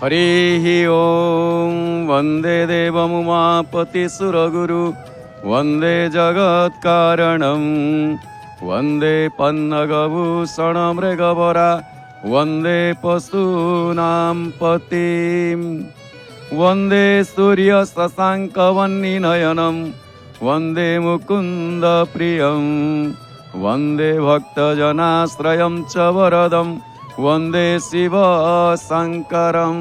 हरिः ओं वन्दे देवमुमापति सुरगुरु वन्दे जगत्कारणं वन्दे पन्नगभूषण मृगवरा वन्दे पशूनां पतिं वन्दे सूर्य शशाङ्कवह्निनयनं वन्दे मुकुन्द प्रियं वन्दे भक्तजनाश्रयं च वरदं वन्दे शिव शङ्करं।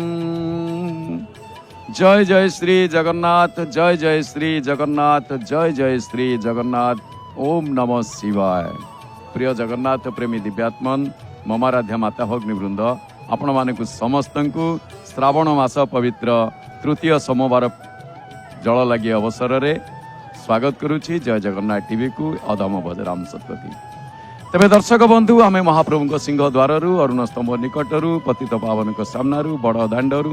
जय जय श्री जगन्नाथ, जय जय श्री जगन्नाथ, जय जय श्री जगन्नाथ। ओम नमः शिवाय। प्रिय जगन्नाथ प्रेमी दिव्यात्मन ममाराध्या माता भग्निवृंद आपण मानकु समस्त को श्रावण मास पवित्र तृतीय सोमवार जल लगी अवसर रे स्वागत करुछि जय जगन्नाथ टीवी को अधम बजराम सतपति। तेरे दर्शक बंधु आम महाप्रभु सिंह द्वार अरुण स्तंभ निकटर पतित पावन सामना बड़ दाण्डर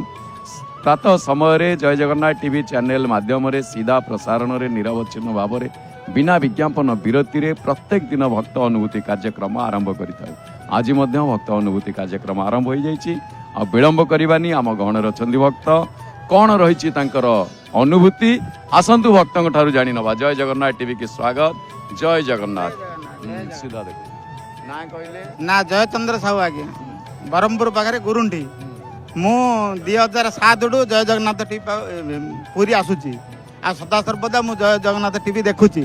प्रातः समय जय जगन्नाथ टीवी चैनल माध्यम सीधा प्रसारण में निरवच्छिन्न भाव में बिना विज्ञापन विरति रे प्रत्येक दिन भक्त अनुभूति कार्यक्रम आरंभ करें। आज भक्त अनुभूति कार्यक्रम आरंभ हो जाइए। विलंब करवानी आम गहन रचंदी भक्त कौन रही अनुभूति आसतु भक्तों ठारू जानी नवा। जय जगन्नाथ टीवी की स्वागत। जय जगन्नाथ। सीधा देख ना कहले ना जयचंद्र साहू आगे ब्रह्मपुर पाखे गुरुंडी मु 2007 जय जगन्नाथ टीवी पूरी आसुची आ सदा सर्वदा मु जय जगन्नाथ टीवी देखुची।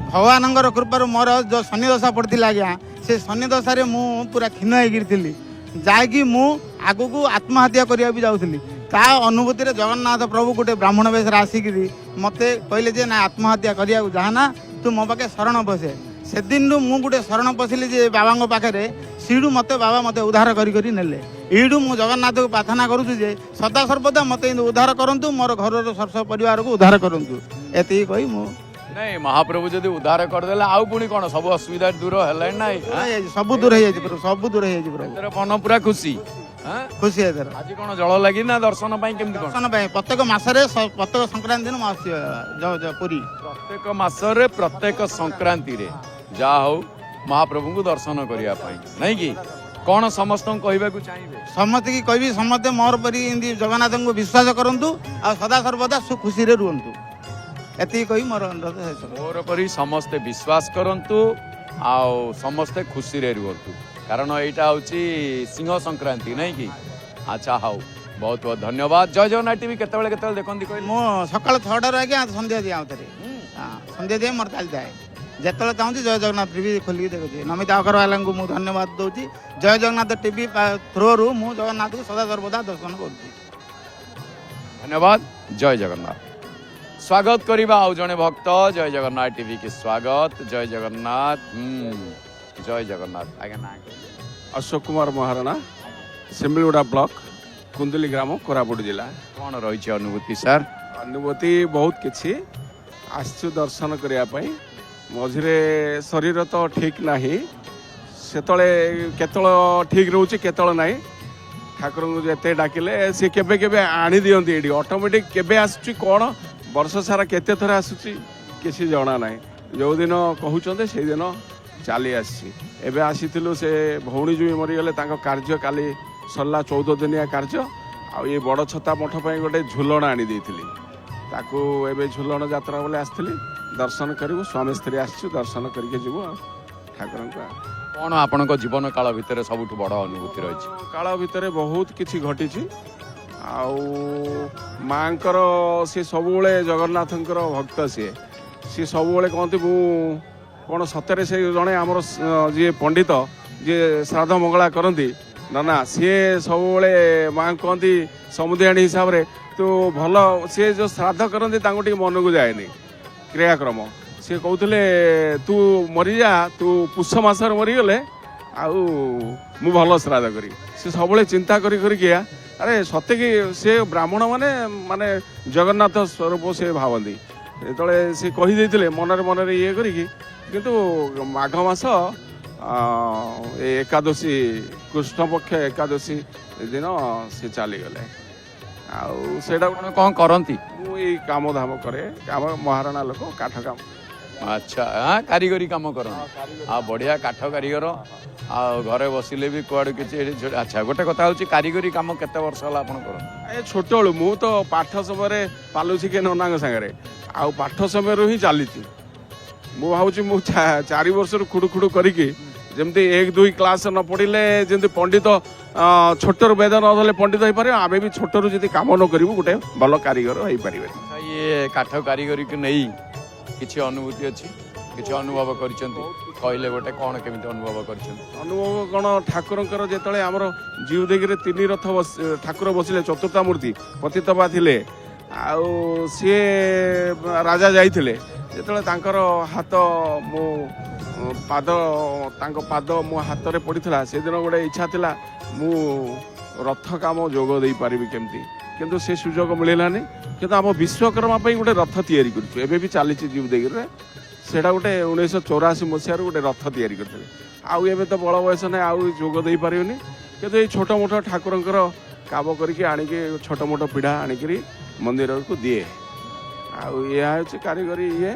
भगवान कृपार मोर जो शनि दशा पड़ती आज्ञा से शनि दशा मु पूरा क्षीण होगी जाकि मु आगु को आत्महत्या करने भी जाऊँगी ता अनुभूति जगन्नाथ प्रभु गोटे ब्राह्मण वेश आसिक मत कहले जे ना आत्महत्या करिया जाना तू मो पाखे शरण बसे से दिन मु गोटे शरण पशिली जे बाबा पाखे सीडू मत बाबा मत उद्धार करी नेले यू मु जगन्नाथ को प्रार्थना करुछु जे सदा सर्वदा मत उद्धार करंतु मोर घर सर्व परिवार को उद्धार करंतु एति कही मु नहीं महाप्रभु जदि उद्धार करदेला आउ पुणी कौन सब असुविधा दूर है ना सब दूर हो सब दूर हो मन पूरा खुशी खुशी है आज कौन जल लगी ना दर्शन दर्शन प्रत्येक मसरे प्रत्येक संक्रांति दिन पुरी प्रत्येक मसरे प्रत्येक संक्रांति रे जा हो महाप्रभु को दर्शन करने नहीं कि कौन समस्त कहवा चाहिए समस्त की कह समस्ते मोर परी जगन्नाथ को विश्वास करंतु आ सदा सर्वदा खुशी रे रुहंतु एति कही मोर मोर परी समस्ते विश्वास करंतु आओ समस्ते खुशी रे रुहंतु कारण यहाँ हूँ सिंह संक्रांति नहीं कि। अच्छा हाँ बहुत बहुत धन्यवाद। जय जगन्नाथ टीवी केतबेले देखते कहले मो सकाल 6 आज्ञा संध्या दिए आउे संध्या दिए मोर चली जाए जिते चाहूँगी जय जगन्नाथ टीवी खोलिक देखुची नमिता अग्रवाल को मुझे धन्यवाद दूसरी जय जगन्नाथ टीवी थ्रोरु मु जगन्नाथ को सदा सर्वदा दर्शन कर धन्यवाद। जय जगन्नाथ। स्वागत करवा आउ जने भक्त जय जगन्नाथ टीवी की स्वागत। जय जगन्नाथ। जय जगन्नाथ। आगे ना अशोक कुमार महाराणा सिमलीगुड़ा ब्लॉक कुंदली ग्राम कोरापुट जिला। कौन रही अनुभूति सर? अनुभूति बहुत किछि आसु दर्शन करने मझे शरीर तो ठीक नहीं से केतल ठीक रोचे केतल ना ठाकुर को जिते डाकिले सी केबे केबे आनी दियंती एडी ऑटोमेटिक केबे आसुची कौन वर्ष सारा केते थर आसुची किसी जना ना जो दिन कहते से दिन चली आसी एबे आसीथिलु से भौणी जो मरीगले कार्य काली सरला 14 दिनिया कार्य आ ये बड़ छता मठ पर गोटे झुलन आनी देइथिली ताकू एबे झुलन यात्रा बोले आसथिली दर्शन करू स्वामी स्त्री आसछु दर्शन करके जीवु ठाकुर कौन आपण जीवन काल भितर सबुठ बड़ अनुभूति रही काल भितर बहुत किछि घटी आउ मांकर सी सबुले जगन्नाथंकर भक्त सी सबुले कहते मु कौन सतरे से जड़े आमर जी पंडित जी श्राद्ध मंगला करती ना सी सब माँ कहती समुदायणी हिसाब से तो भल सी जो श्राद्ध करती मन को जाए क्रियाक्रम सी कहते तू मरीजा तू पुष मसर मरीगले आउ मु भल श्राद्ध करी सी सब चिंता करिया अरे सत्य कि सी ब्राह्मण माने माने जगन्नाथ स्वरूप से भावती जो सी कहीदे मनरे मनरे ये करी किंतु माघ मास एकादशी कृष्ण पक्ष एकादशी दिन से चलीगले आउ कौन करती मु काम धाम करे काम महाराणा लोक काठ काम अच्छा हाँ कारीगरी काम कर बढ़िया काठ कारीगर आ घरे बसिले भी कुआड़े किसी अच्छा गोटे कथा हूँ कारीगरी काम केते वर्ष होला आपण कर ए छोट बेलू मु तो पाठ समय पालुची के नना सागर आउ पाठ समय ही चली मु भावुँ मु 4 वर्ष खुड़ू खुड़ू करी जमती 1-2 क्लास न पढ़ले जमी पंडित छोटर वेद न पंडित हो पारे आमे भी छोटर जी काम न करूँ गोटे भल कारीगर हो पारे ये काठ कारीगरी को नहीं किसी अनुभूति अच्छी किसी अनुभव कहले गोटे कौन केमिति अनुभव कर अनुभव कौन ठाकुर जिते आमर जीवदेगी 3 रथ ठाकुर बसिले चतुर्था मूर्ति पतितपा थिले आउ सी राजा जाइथिले जिते हाथ मो पाद मो हाथ में पड़ा से दिन गोटे इच्छा थिला मु रथ काम जोग दे पारिबी केमती किंतु से सुजोग मिलानी किंतु आम विश्वकर्मा गोटे रथ तैयारी करछु एबे भी चली जीवदेगी सेटा गोटे 1984 मसीह गोटे रथ तैयारी करते आउ एबे तो बड़ बयस ना आउ जोग दे पारिबनी किंतु ये छोट मोट ठाकुर काम करके आनिके छोट मोट पीढ़ा आनिकी मंदिर को दिए आउ यह कारीगरी ये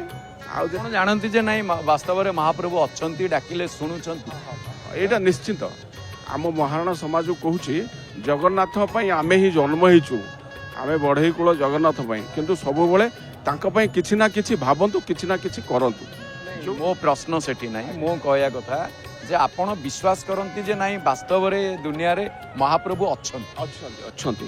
आउ जानती जे नहीं वास्तव में महाप्रभु अच्छी डाकिले शुणुंट यहाँ निश्चित आम महाराणा समाज को कहूँ जगन्नाथ आमे ही जन्म होइछु आमे बढ़ई कूल जगन्नाथ किंतु सब बेले किछि ना किछि भावंतु किछि ना किछि करंतु मो प्रश्न सेठी नहीं मो कहया कथा जे आपण विश्वास करंती जे नहीं वास्तव में दुनिया रे महाप्रभु अच्छंती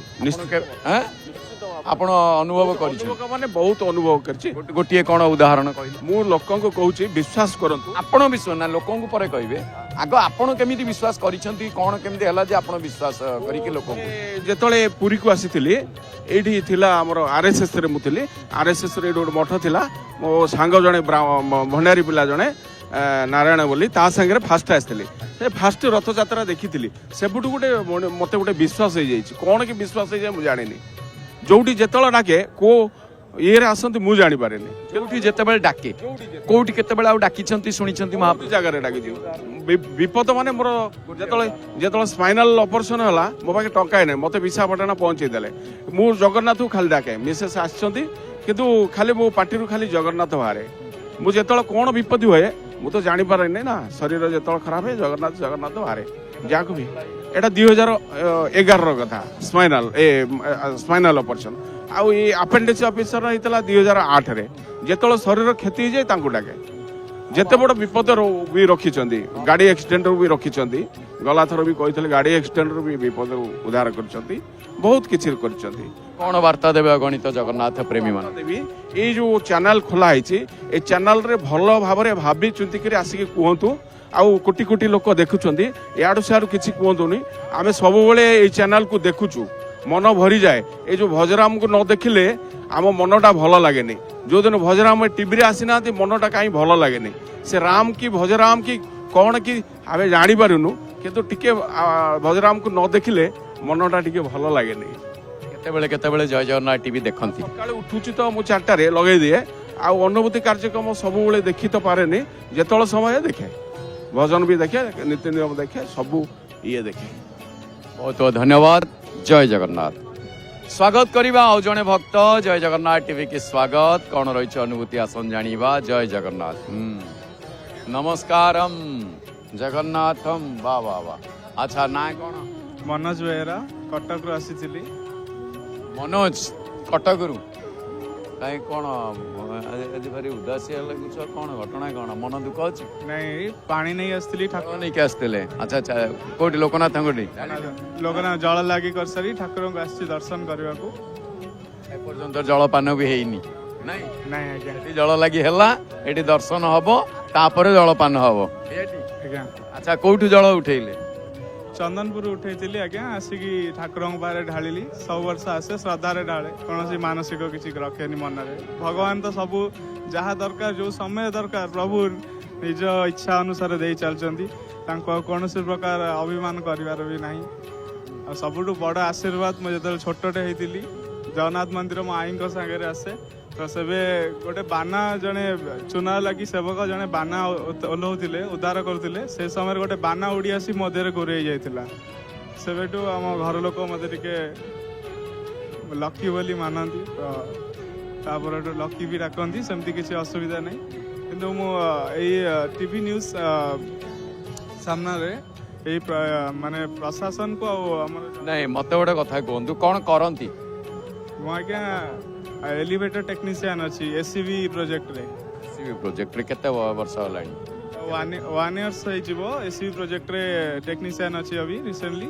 आपण अनुभव कर माने बहुत अनुभव करछि गोटे कौन उदाहरण कहले मु लोकन को कहूँ विश्वास करंतु आपण विश्वास ना लोकन को परे कहबे आग आपण केमिति विश्वास करिसंती कोन केमिति हला जे आपण विश्वास करिके लोकन जेतळे पुरी को आसीथिली एठी थिला हमर आरएसएस रे मुथिली आरएसएस रे एक मठ थिला मो सांग जणे भंडारी पिला जणे नारायण बोली ता संगे फास्ट आसती से फास्ट रथ यात्रा देखी सेबुठ गोटे मत गोटे विश्वास हो जाए कौन कि विश्वास हो जाए मुझे जानी जोटी जिते डाके को ये आसती मुझे जापारे जोटी जिते डाके कौटी केतबेले आउ डाकी शुणी महाप्रभु जगह डाकी विपद माने मोर जो स्पाइनाल ऑपरेशन है मो पाखे टंका ना मत विशाखापाटना पहुंचेदेले मु जगन्नाथ को खाली डाके मिसेस आसु खाली मो पार्टी खाली जगन्नाथ बाहर मुझे कौन विपद हुए मु तो जानी पारे ना शरीर जो खराब है जगन्नाथ जगन्नाथ बाहर जहाँ भी एटा 2011 कथा स्पाइनाल ऑपरेशन आउ ये अपेंडिक्स ऑफिसर होता 2008 रे जेतल शरीर क्षति हो जाए डाके जिते बड़ विपद भी रखी गाड़ी एक्सीडेंट भी रखी गला थर भी कहते गाड़ी एक्सीडेंट भी विपद उद्धार कर बहुत किसी कर कौन वार्ता देवे गणित जगन्नाथ प्रेमी मान देवी ये जो चैनल खोला है चैनल रे भल भाव भावी चिंतिक आसिक कहतु आउ कोटी कोटी लोक देखुं याडू सियाडू किसी कहतुनी आम सब ये चैनल को देखुचु मन भरी जाए ये जो भजराम को न देखिले आम मनटा भल लगे जो दिन भजराम टीवी आसीना मनटा कहीं भल लगे से राम की भजराम की कौन कि आम जापारूनु किंतु टिके भजराम को न देखिले मनटा टिके भल लगे केतेबेले जय जगन्नाथ टीवी देखती सकाଳେ उठुची तो मु 4टारे लगे दिए आउ अनुभूति कार्यक्रम सब देखी तो पारे जिते समय देखे भजन भी देखे नीति नियम देखे सब ये देखे बहुत बहुत धन्यवाद जय जगन्नाथ स्वागत करवा आउ जड़े भक्त जय जगन्नाथ टीवी की स्वागत कौन रही अनुभूति आसन जानिबा जय जगन्नाथ नमस्कारम जगन्नाथम वाह वाह वाह अच्छा ना कौन मनोज बेहरा कटक आसी मनोज कटकरू कहीं कौन आज भारी उदासी लगुच कौन घटना कौन मन दुख अच्छी नहीं पानी नहीं आसती ठाकुर नहीं आसते अच्छा अच्छा कौटी लोकनाथ लोकनाथ जल लगी कर सारी ठाकुर को आसी दर्शन करने को एपर्यंत जलपान भी हैनी नहीं नहीं आज्ञा जल लगी है ये दर्शन हम तापर जलपान हम अच्छा कौटू जल उठेले चंदनपुर उठे आज्ञा आसिकी ठाकुर पाखे ढाली सब वर्ष आसे श्रद्धारे ढाले कौन मानसिक किसी रखे मन में भगवान तो सबू जहाँ दरकार जो समय दरकार प्रभु निज इच्छा अनुसार दे चलती कौन प्रकार अभिमान कर भी ना सबुठ बड़ आशीर्वाद मुझे जो छोटे होती जगन्नाथ मंदिर मो आई सागर आसे तो सेबे गोटे बाना जड़े चुना लगी सेवक जड़े बाना ओह्लाउले उद्धार करते से समय गोटे बाना उड़ी आसी मो देह गोरे जाइला सेबेठू आम घर लोक मत टिके लकी बोली मानती तो लकी भी डाकती सेमती किसी असुविधा नहीं କିନ୍ତୁ ମୁଁ ଏଇ ଟିଭି ନ୍ୟୁଜ୍ ସାମ୍ନାରେ ଏଇ ମାନେ ପ୍ରଶାସନକୁ ଆଉ ଆମର ନାଇଁ ମତେ ଗୋଟେ କଥା କୁହନ୍ତୁ କଣ କରନ୍ତି? ମୁଁ ଆଜ୍ଞା ଏଲିଭେଟର ଟେକ୍ନିସିଆନ୍ ଅଛି ଏସିବି ପ୍ରୋଜେକ୍ଟରେ। ପ୍ରୋଜେକ୍ଟରେ କେତେ ବର୍ଷ ହେଲାଣି? 1 years ହେଇଯିବ ଏସିବି ପ୍ରୋଜେକ୍ଟରେ ଟେକ୍ନିସିଆନ୍ ଅଛି ଅବି ରିସେଣ୍ଟଲି।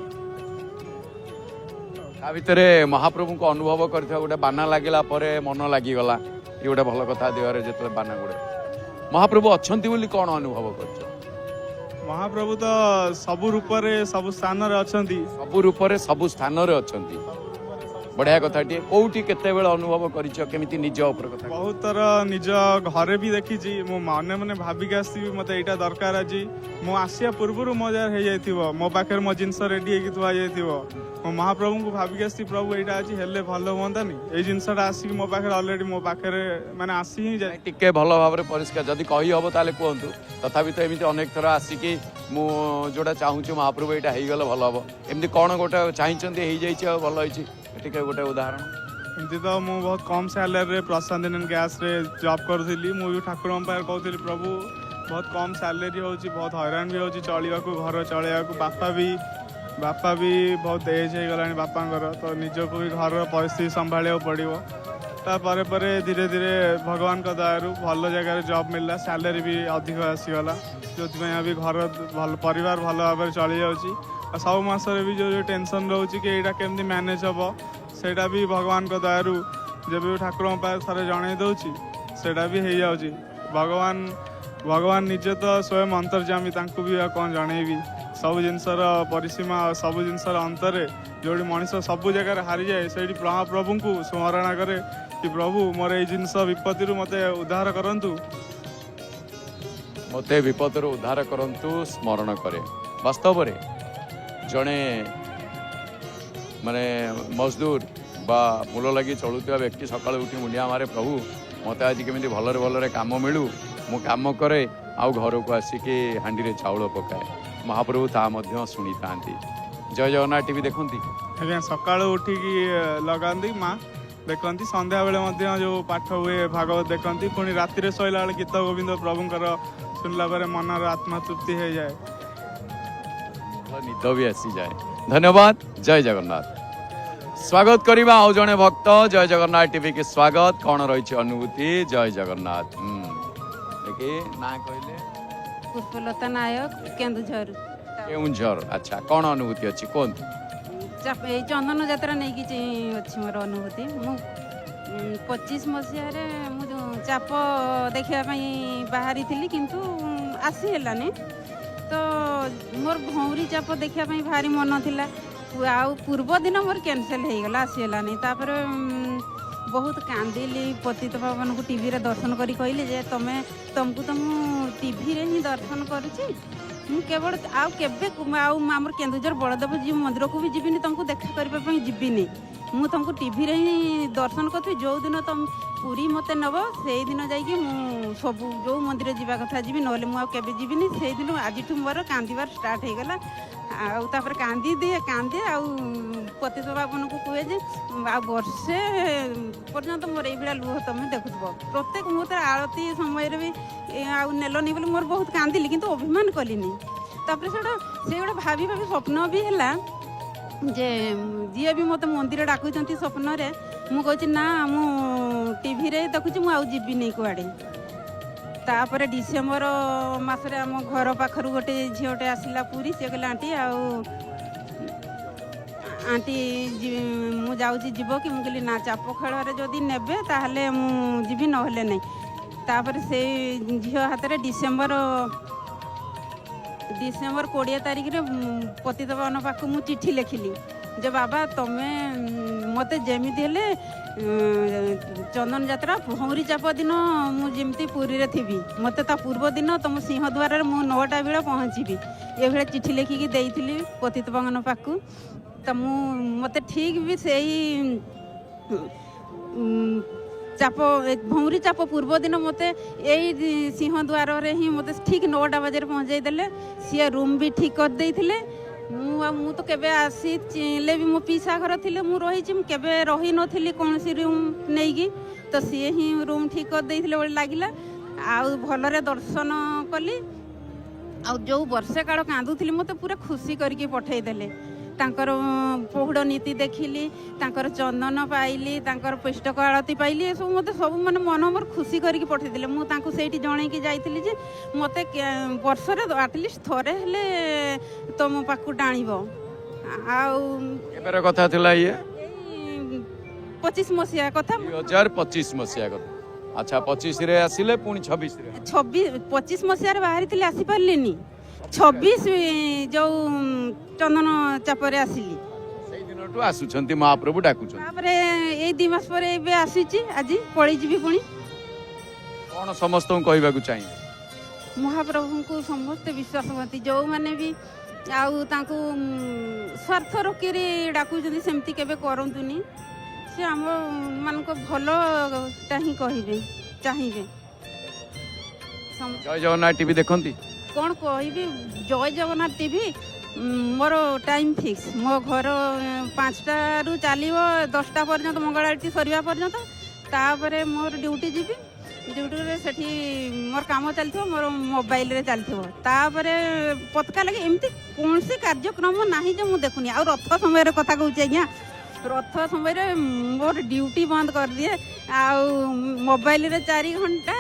ତା ଭିତରେ ମହାପ୍ରଭୁଙ୍କୁ ଅନୁଭବ କରିଥିବା ଗୋଟେ ବାନା ଲାଗିଲା ପରେ ମନ ଲାଗିଗଲା ଏ ଗୋଟେ ଭଲ କଥା ଦେହରେ ଯେତେବେଳେ ବାନା ଗୁଡେ ମହାପ୍ରଭୁ ଅଛନ୍ତି ବୋଲି କଣ ଅନୁଭବ କରୁଛ? ମହାପ୍ରଭୁ ତ ସବୁ ରୂପରେ ସବୁ ସ୍ଥାନରେ ଅଛନ୍ତି। ସବୁ ରୂପରେ ସବୁ ସ୍ଥାନରେ ଅଛନ୍ତି। ବଢିଆ କଥାଟିଏ। କୋଉଠି କେତେବେଳେ ଅନୁଭବ କରିଛ କେମିତି ନିଜ ଉପରେ କଥା? ବହୁତ ଥର ନିଜ ଘରେ ବି ଦେଖିଛି। ମୁଁ ମନେ ମନେ ଭାବିକି ଆସିଥିବି ମତେ ଏଇଟା ଦରକାର ଆଜି। ମୁଁ ଆସିବା ପୂର୍ବରୁ ମୋ ଯାହାର ହେଇଯାଇଥିବ, ମୋ ପାଖରେ ମୋ ଜିନିଷ ରେଡି ହେଇକି ଥୁଆ ଯାଇଥିବ। ମୁଁ ମହାପ୍ରଭୁଙ୍କୁ ଭାବିକି ଆସିଛି ପ୍ରଭୁ ଏଇଟା ଆଜି ହେଲେ ଭଲ ହୁଅନ୍ତାନି। ଏଇ ଜିନିଷଟା ଆସିକି ମୋ ପାଖରେ ଅଲରେଡି ମୋ ପାଖରେ ମାନେ ଆସି ହିଁ ଯାଏ। ଟିକେ ଭଲ ଭାବରେ ପରିଷ୍କାର ଯଦି କହି ହବ ତାହେଲେ କୁହନ୍ତୁ। ତଥାପି ତ ଏମିତି ଅନେକ ଥର ଆସିକି ମୁଁ ଯୋଉଟା ଚାହୁଁଛି ମହାପ୍ରଭୁ ଏଇଟା ହେଇଗଲେ ଭଲ ହବ, ଏମିତି କଣ ଗୋଟେ ଚାହିଁଛନ୍ତି ହେଇଯାଇଛି ଆଉ ଭଲ ହେଇଛି, ଟିକେ ଗୋଟେ ଉଦାହରଣ? ଏମିତି ତ ମୁଁ ବହୁତ କମ୍ ସାଲାରୀରେ ପ୍ରଶାନ୍ତ ଇଣ୍ଡିଆନ୍ ଗ୍ୟାସ୍ରେ ଜବ୍ କରୁଥିଲି। ମୁଁ ବି ଠାକୁରଙ୍କ ପାଖରେ କହୁଥିଲି ପ୍ରଭୁ ବହୁତ କମ୍ ସାଲେରୀ ହେଉଛି, ବହୁତ ହଇରାଣ ବି ହେଉଛି ଚଳିବାକୁ, ଘର ଚଳେଇବାକୁ। ବାପା ବି ବହୁତ ଏଜ୍ ହେଇଗଲାଣି ବାପାଙ୍କର, ତ ନିଜକୁ ବି ଘରର ପରିସ୍ଥିତି ସମ୍ଭାଳିବାକୁ ପଡ଼ିବ। ତାପରେ ପରେ ଧୀରେ ଧୀରେ ଭଗବାନଙ୍କ ଦୟାରୁ ଭଲ ଜାଗାରେ ଜବ୍ ମିଳିଲା, ସାଲେରୀ ବି ଅଧିକ ଆସିଗଲା, ଯେଉଁଥିପାଇଁ ବି ଘର ଭଲ ପରିବାର ଭଲ ଭାବରେ ଚଳିଯାଉଛି। ଆଉ ସବୁ ମାସରେ ବି ଯେଉଁ ଟେନସନ୍ ରହୁଛି କି ଏଇଟା କେମିତି ମ୍ୟାନେଜ୍ ହେବ, ସେଇଟା ବି ଭଗବାନଙ୍କ ଦୟାରୁ ଯେବେ ବି ଠାକୁରଙ୍କ ପାଖରେ ଥରେ ଜଣେଇ ଦେଉଛି ସେଇଟା ବି ହେଇଯାଉଛି। ଭଗବାନ ନିଜେ ତ ସ୍ୱୟଂ ଅନ୍ତର୍ଯାମୀ, ତାଙ୍କୁ ବି ଆଉ କ'ଣ ଜଣେଇବି। ସବୁ ଜିନିଷର ପରିସୀମା, ସବୁ ଜିନିଷର ଅନ୍ତରେ ଯେଉଁଠି ମଣିଷ ସବୁ ଜାଗାରେ ହାରିଯାଏ ସେଇଠି ମହାପ୍ରଭୁଙ୍କୁ ସ୍ମରଣ କରେ କି ପ୍ରଭୁ ମୋର ଏଇ ଜିନିଷ ବିପତ୍ତିରୁ ମୋତେ ଉଦ୍ଧାର କରନ୍ତୁ, ମୋତେ ବିପଦରୁ ଉଦ୍ଧାର କରନ୍ତୁ ସ୍ମରଣ କରେ। ବାସ୍ତବରେ ଜଣେ ମାନେ ମଜଦୁର ବା ମୂଲ ଲାଗି ଚଳୁଥିବା ବ୍ୟକ୍ତି ସକାଳୁ ଉଠି ମୁଣ୍ଡିଆ ମାରେ ପ୍ରଭୁ ମୋତେ ଆଜି କେମିତି ଭଲରେ ଭଲରେ କାମ ମିଳୁ, ମୁଁ କାମ କରେ ଆଉ ଘରକୁ ଆସିକି ହାଣ୍ଡିରେ ଚାଉଳ ପକାଏ। ମହାପ୍ରଭୁ ତାହା ମଧ୍ୟ ଶୁଣିଥାନ୍ତି। ଜୟ ଜଗନ୍ନାଥ ଟିଭି ଦେଖନ୍ତି? ଆଜ୍ଞା ସକାଳୁ ଉଠିକି ଲଗାନ୍ତି, ମା ଦେଖନ୍ତି। ସନ୍ଧ୍ୟାବେଳେ ମଧ୍ୟ ଯେଉଁ ପାଠ ହୁଏ ଭାଗବତ ଦେଖନ୍ତି। ପୁଣି ରାତିରେ ଶୋଇଲା ବେଳେ ଗୀତ ଗୋବିନ୍ଦ ପ୍ରଭୁଙ୍କର ଶୁଣିଲା ପରେ ମନର ଆତ୍ମା ତୃପ୍ତି ହେଇଯାଏ, ନିଦ ବି ଆସିଯାଏ। ଧନ୍ୟବାଦ। ଜୟ ଜଗନ୍ନାଥ। ସ୍ୱାଗତ କରିବା ଆଉ ଜଣେ ଭକ୍ତ। ଜୟ ଜଗନ୍ନାଥ ଟିଭି କି ସ୍ୱାଗତ। କ'ଣ ରହିଛି ଅନୁଭୂତି? ଜୟ ଜଗନ୍ନାଥ। ଦେଖି ନା କହିଲେ? ପୁଷ୍ପଲତା ନାୟକ, କେନ୍ଦୁଝର। କେଉଁଝର। ଆଚ୍ଛା, କ'ଣ ଅନୁଭୂତି ଅଛି କୁହନ୍ତୁ? ଏଇ ଚନ୍ଦନ ଯାତ୍ରା ନେଇକି ଅଛି ମୋର ଅନୁଭୂତି। ମୁଁ 25 ମସିହାରେ ମୁଁ ଚାପ ଦେଖିବା ପାଇଁ ବାହାରିଥିଲି, କିନ୍ତୁ ଆସି ହେଲାନି। ତ ମୋର ଭଉଁରୀ ଚାପ ଦେଖିବା ପାଇଁ ଭାରି ମନ ଥିଲା, ଆଉ ପୂର୍ବ ଦିନ ମୋର କ୍ୟାନସେଲ ହେଇଗଲା, ଆସି ହେଲାନି। ତାପରେ ବହୁତ କାନ୍ଦିଲି। ପତିତ ପାବନକୁ ଟିଭିରେ ଦର୍ଶନ କରି କହିଲି ଯେ ତମକୁ ତ ମୁଁ ଟିଭିରେ ହିଁ ଦର୍ଶନ କରୁଛି, ମୁଁ କେବଳ ଆଉ କେବେ ଆଉ ଆମର କେନ୍ଦୁଝର ବଳଦେବଜୀଉ ମନ୍ଦିରକୁ ବି ଯିବିନି, ତମକୁ ଦେଖା କରିବା ପାଇଁ ଯିବିନି। ମୁଁ ତମକୁ ଟିଭିରେ ହିଁ ଦର୍ଶନ କରୁଥିଲି। ଯେଉଁଦିନ ତମେ ପୁରୀ ମୋତେ ନେବ ସେଇଦିନ ଯାଇକି ମୁଁ ସବୁ ଯେଉଁ ମନ୍ଦିର ଯିବା କଥା ଯିବି, ନହେଲେ ମୁଁ ଆଉ କେବେ ଯିବିନି। ସେଇଦିନ ଆଜିଠୁ ମୋର କାନ୍ଦିବାର ଷ୍ଟାର୍ଟ ହେଇଗଲା। ଆଉ ତାପରେ କାନ୍ଦେ ଆଉ ପତିତ ପାବନକୁ କୁହେ ଯେ ଆଉ ବର୍ଷେ ପର୍ଯ୍ୟନ୍ତ ମୋର ଏଇଭଳିଆ ଲୁହ ତମେ ଦେଖୁଥିବ। ପ୍ରତ୍ୟେକ ମୁହୂର୍ତ୍ତରେ ଆଳତି ସମୟରେ ବି ଆଉ ନେଲନି ବୋଲି ମୋର ବହୁତ କାନ୍ଦିଲି, କିନ୍ତୁ ଅଭିମାନ କଲିନି। ତାପରେ ସେ ଗୋଟେ ଭାବି ସ୍ୱପ୍ନ ବି ହେଲା ଯେ ଯିଏ ବି ମୋତେ ମନ୍ଦିର ଡାକୁଛନ୍ତି ସ୍ୱପ୍ନରେ, ମୁଁ କହୁଛି ନା ମୁଁ ଟିଭିରେ ଦେଖୁଛି, ମୁଁ ଆଉ ଯିବିନି କୁଆଡ଼େ। ତାପରେ ଡିସେମ୍ବର ମାସରେ ଆମ ଘର ପାଖରୁ ଗୋଟେ ଝିଅଟେ ଆସିଲା ପୁରୀ। ସିଏ କହିଲା ଆଣ୍ଟି ମୁଁ ଯାଉଛି, ଯିବ କି? ମୁଁ କହିଲି ନା, ଚାପ ଖେଳରେ ଯଦି ନେବେ ତାହେଲେ ମୁଁ ଯିବି, ନହେଲେ ନାହିଁ। ତାପରେ ସେଇ ଝିଅ ହାତରେ ଡିସେମ୍ବର 20 ତାରିଖରେ ପତିତପାବନ ପାଖକୁ ମୁଁ ଚିଠି ଲେଖିଲି ଯେ ବାବା ତମେ ମୋତେ ଯେମିତି ହେଲେ ଚନ୍ଦନ ଯାତ୍ରା ଭଉଁରୀ ଚାପ ଦିନ ମୁଁ ଯେମିତି ପୁରୀରେ ଥିବି, ମୋତେ ତା ପୂର୍ବ ଦିନ ତମ ସିଂହଦ୍ୱାରରେ ମୁଁ 9ଟା ବେଳେ ପହଞ୍ଚିବି, ଏଭଳିଆ ଚିଠି ଲେଖିକି ଦେଇଥିଲି ପତିତପାବନ ପାଖକୁ। ତ ମୋତେ ଠିକ୍ ବି ସେଇ ଭଉଁରୀ ଚାପ ପୂର୍ବ ଦିନ ମୋତେ ଏଇ ସିଂହଦ୍ୱାରରେ ହିଁ ମୋତେ ଠିକ୍ 9ଟା ବାଜରେ ପହଞ୍ଚାଇ ଦେଲେ। ସିଏ ରୁମ୍ ବି ଠିକ୍ କରିଦେଇଥିଲେ। ମୁଁ ତ କେବେ ଆସିଲେ ବି ମୋ ପିଇସା ଘର ଥିଲେ ମୁଁ ରହିଛି, ମୁଁ କେବେ ରହିନଥିଲି କୌଣସି ରୁମ୍ ନେଇକି। ତ ସିଏ ହିଁ ରୁମ୍ ଠିକ୍ କରିଦେଇଥିଲେ ଭଳି ଲାଗିଲା। ଆଉ ଭଲରେ ଦର୍ଶନ କଲି। ଆଉ ଯେଉଁ ବର୍ଷେ କାଳ କାନ୍ଦୁଥିଲି ମୋତେ ପୁରା ଖୁସି କରିକି ପଠେଇଦେଲେ। ତାଙ୍କର ପହୁଡ଼ ନୀତି ଦେଖିଲି, ତାଙ୍କର ଚନ୍ଦନ ପାଇଲି, ତାଙ୍କର ପୁସ୍ତକ ଆଳତି ପାଇଲି, ଏସବୁ ମୋତେ ସବୁ ମାନେ ମନ ମୋର ଖୁସି କରିକି ପଠେଇଦେଲେ। ମୁଁ ତାଙ୍କୁ ସେଇଠି ଜଣେଇକି ଯାଇଥିଲି ଯେ ମୋତେ ବର୍ଷରେ ଆଟଲିଷ୍ଟ ଥରେ ହେଲେ ତମ ପାଖକୁ ଟାଣିବ। ଆଉ କେବେର କଥା ଥିଲା ଇଏ? 25 ମସିହା କଥା। 2025 ମସିହା କଥା। ଆଚ୍ଛା 25 ରେ ଆସିଲେ ପୁଣି 26 ରେ? 25 ମସିହାରେ ବାହାରିଥିଲି, ଆସିପାରିଲିନି। 26 ଯେଉଁ ଚନ୍ଦନ ଚାପରେ ଆସିଲି। ସେଇ ଦିନଠୁ ଆସୁଛନ୍ତି ମହାପ୍ରଭୁ ଡାକୁଛନ୍ତି। ତାପରେ ଏଇ 2 ମାସ ପରେ ଏବେ ଆସିଛି, ଆଜି ପଳେଇଯିବି ପୁଣି। କଣ ସମସ୍ତଙ୍କୁ କହିବାକୁ ଚାହିଁବେ? ମହାପ୍ରଭୁଙ୍କୁ ସମସ୍ତେ ବିଶ୍ୱାସବନ୍ତୀ, ଯେଉଁମାନେ ବି ଆଉ ତାଙ୍କୁ ସ୍ୱାର୍ଥ ରଖିକରି ଡାକୁଛନ୍ତି ସେମିତି କେବେ କରନ୍ତୁନି। ସେ ଆମ ମାନଙ୍କ ଭଲଟା ହିଁ କହିବେ, ଚାହିଁବେ। ଜୟ ଜଗନ୍ନାଥ ଟିଭି ଦେଖନ୍ତି? କ'ଣ କହିବି, ଜୟ ଜଗନ୍ନାଥ ଟିଭି ମୋର ଟାଇମ୍ ଫିକ୍ସ। ମୋ ଘର 5ଟାରୁ ଚାଲିବ 10ଟା ପର୍ଯ୍ୟନ୍ତ, ମଙ୍ଗଳ ଆଳତି ସରିବା ପର୍ଯ୍ୟନ୍ତ। ତାପରେ ମୋର ଡ୍ୟୁଟି ଯିବି, ଡ୍ୟୁଟିରେ ସେଠି ମୋର କାମ ଚାଲିଥିବ, ମୋର ମୋବାଇଲରେ ଚାଲିଥିବ। ତାପରେ ପତାକା ଲାଗି ଏମିତି କୌଣସି କାର୍ଯ୍ୟକ୍ରମ ନାହିଁ ଯେ ମୁଁ ଦେଖୁନି। ଆଉ ରଥ ସମୟରେ କଥା କହୁଛି ଆଜ୍ଞା, ରଥ ସମୟରେ ମୋର ଡ୍ୟୁଟି ବନ୍ଦ କରିଦିଏ। ଆଉ ମୋବାଇଲରେ 4 ଘଣ୍ଟା,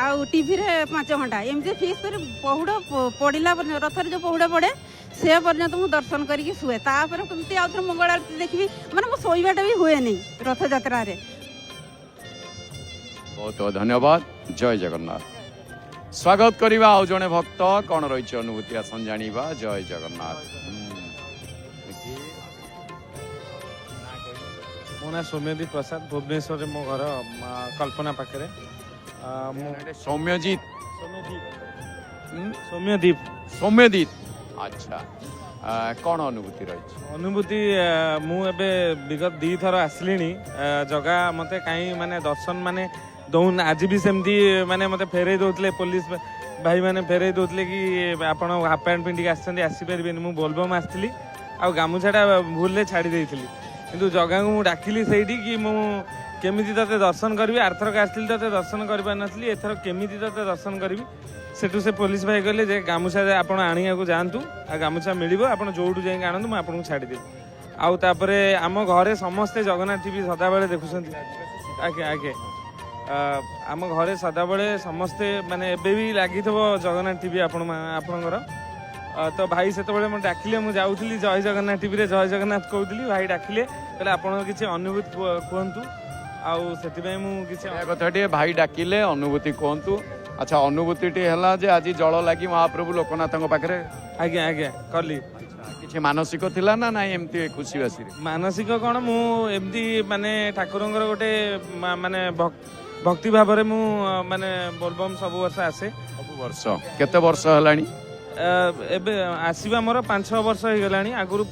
ଆଉ ଟିଭିରେ 5 ଘଣ୍ଟା, ଏମିତି ଫିକ୍ସ କରି ପହୁଡ଼ ପଡ଼ିଲା ପର୍ଯ୍ୟନ୍ତ, ରଥରେ ଯେଉଁ ପହୁଡ଼ ପଡ଼େ ସେ ପର୍ଯ୍ୟନ୍ତ ମୁଁ ଦର୍ଶନ କରିକି ଶୁଏ। ତାପରେ କେମିତି ଆଉ ଥରେ ମଙ୍ଗଳ ଆଳତି ଦେଖିବି, ମାନେ ମୋ ଶୋଇବାଟା ବି ହୁଏନି ରଥଯାତ୍ରାରେ। ବହୁତ ବହୁତ ଧନ୍ୟବାଦ। ଜୟ ଜଗନ୍ନାଥ। ସ୍ୱାଗତ କରିବା ଆଉ ଜଣେ ଭକ୍ତ। କଣ ରହିଛି ଅନୁଭୂତି ଆସନ ଜାଣିବା। ଜୟ ଜଗନ୍ନାଥ। ମୋ ନାଁ ସୌମ୍ୟଦୀପ ପ୍ରସାଦ, ଭୁବନେଶ୍ୱରରେ ମୋ ଘର, କଳ୍ପନା ପାଖରେ। ସୌମ୍ୟଜିତ? ସୌମ୍ୟଦୀପ। ଆଚ୍ଛା, କଣ ଅନୁଭୂତି ରହିଛି? ଅନୁଭୂତି, ମୁଁ ଏବେ ବିଗତ 2 ଥର ଆସିଲିଣି। ଜଗା ମୋତେ କାହିଁ ମାନେ ଦର୍ଶନ ମାନେ ଦଉନି। ଆଜି ବି ସେମିତି ମାନେ ମୋତେ ଫେରେଇ ଦଉଥିଲେ, ପୋଲିସ ଭାଇମାନେ ଫେରେଇ ଦଉଥିଲେ କି ଆପଣ ହାଫ୍ ପ୍ୟାଣ୍ଟ ପିନ୍ଧିକି ଆସିଛନ୍ତି, ଆସିପାରିବେନି। ମୁଁ ବୋଲବମ୍ ଆସିଥିଲି, ଆଉ ଗାମୁଛାଟା ଭୁଲରେ ଛାଡ଼ି ଦେଇଥିଲି। କିନ୍ତୁ ଜଗାଙ୍କୁ ମୁଁ ଡାକିଲି ସେଇଠି କି ମୁଁ କେମିତି ତତେ ଦର୍ଶନ କରିବି। ଆରଥରକ ଆସିଥିଲି ତତେ ଦର୍ଶନ କରିପାରିନଥିଲି, ଏଥର କେମିତି ତତେ ଦର୍ଶନ କରିବି। ସେଠୁ ସେ ପୋଲିସ ଭାଇ କହିଲେ ଯେ ଗାମୁଛା ଆପଣ ଆଣିବାକୁ ଯାଆନ୍ତୁ, ଆଉ ଗାମୁଛା ମିଳିବ, ଆପଣ ଯୋଉଠୁ ଯାଇକି ଆଣନ୍ତୁ, ମୁଁ ଆପଣଙ୍କୁ ଛାଡ଼ିଦେବି। ଆଉ ତାପରେ ଆମ ଘରେ ସମସ୍ତେ ଜଗନ୍ନାଥ ଟିଭି ସଦାବେଳେ ଦେଖୁଛନ୍ତି। ଆଜ୍ଞା ଆଜ୍ଞା, ଆମ ଘରେ ସଦାବେଳେ ସମସ୍ତେ ମାନେ ଏବେ ବି ଲାଗିଥିବ ଜଗନ୍ନାଥ ଟିଭି ଆପଣଙ୍କର। ତ ଭାଇ ସେତେବେଳେ ମୁଁ ଡାକିଲେ, ମୁଁ ଯାଉଥିଲି ଜୟ ଜଗନ୍ନାଥ ଟିଭିରେ ଜୟ ଜଗନ୍ନାଥ କହୁଥିଲି, ଭାଇ ଡାକିଲେ, କହିଲେ ଆପଣଙ୍କ କିଛି ଅନୁଭୂତି କୁହନ୍ତୁ। ଆଉ ସେଥିପାଇଁ ମୁଁ କିଛି କଥାଟିଏ, ଭାଇ ଡାକିଲେ ଅନୁଭୂତି କୁହନ୍ତୁ। ଆଚ୍ଛା, ଅନୁଭୂତିଟି ହେଲା ଯେ ଆଜି ଜଳ ଲାଗି ମହାପ୍ରଭୁ ଲୋକନାଥଙ୍କ ପାଖରେ? ଆଜ୍ଞା ଆଜ୍ଞା କଲି। କିଛି ମାନସିକ ଥିଲା ନା ନାଇଁ ଏମିତି ଖୁସି ବାସିରେ? ମାନସିକ କ'ଣ, ମୁଁ ଏମିତି ମାନେ ଠାକୁରଙ୍କର ଗୋଟେ ମାନେ ଭକ୍ତି ଭାବରେ ମୁଁ ମାନେ ବୋଲବମ୍ ସବୁ ବର୍ଷ ଆସେ। ସବୁ ବର୍ଷ? କେତେ ବର୍ଷ ହେଲାଣି? ଏବେ ଆସିବା ମୋର 5-6 ବର୍ଷ ହେଇଗଲାଣି। ଆଗରୁ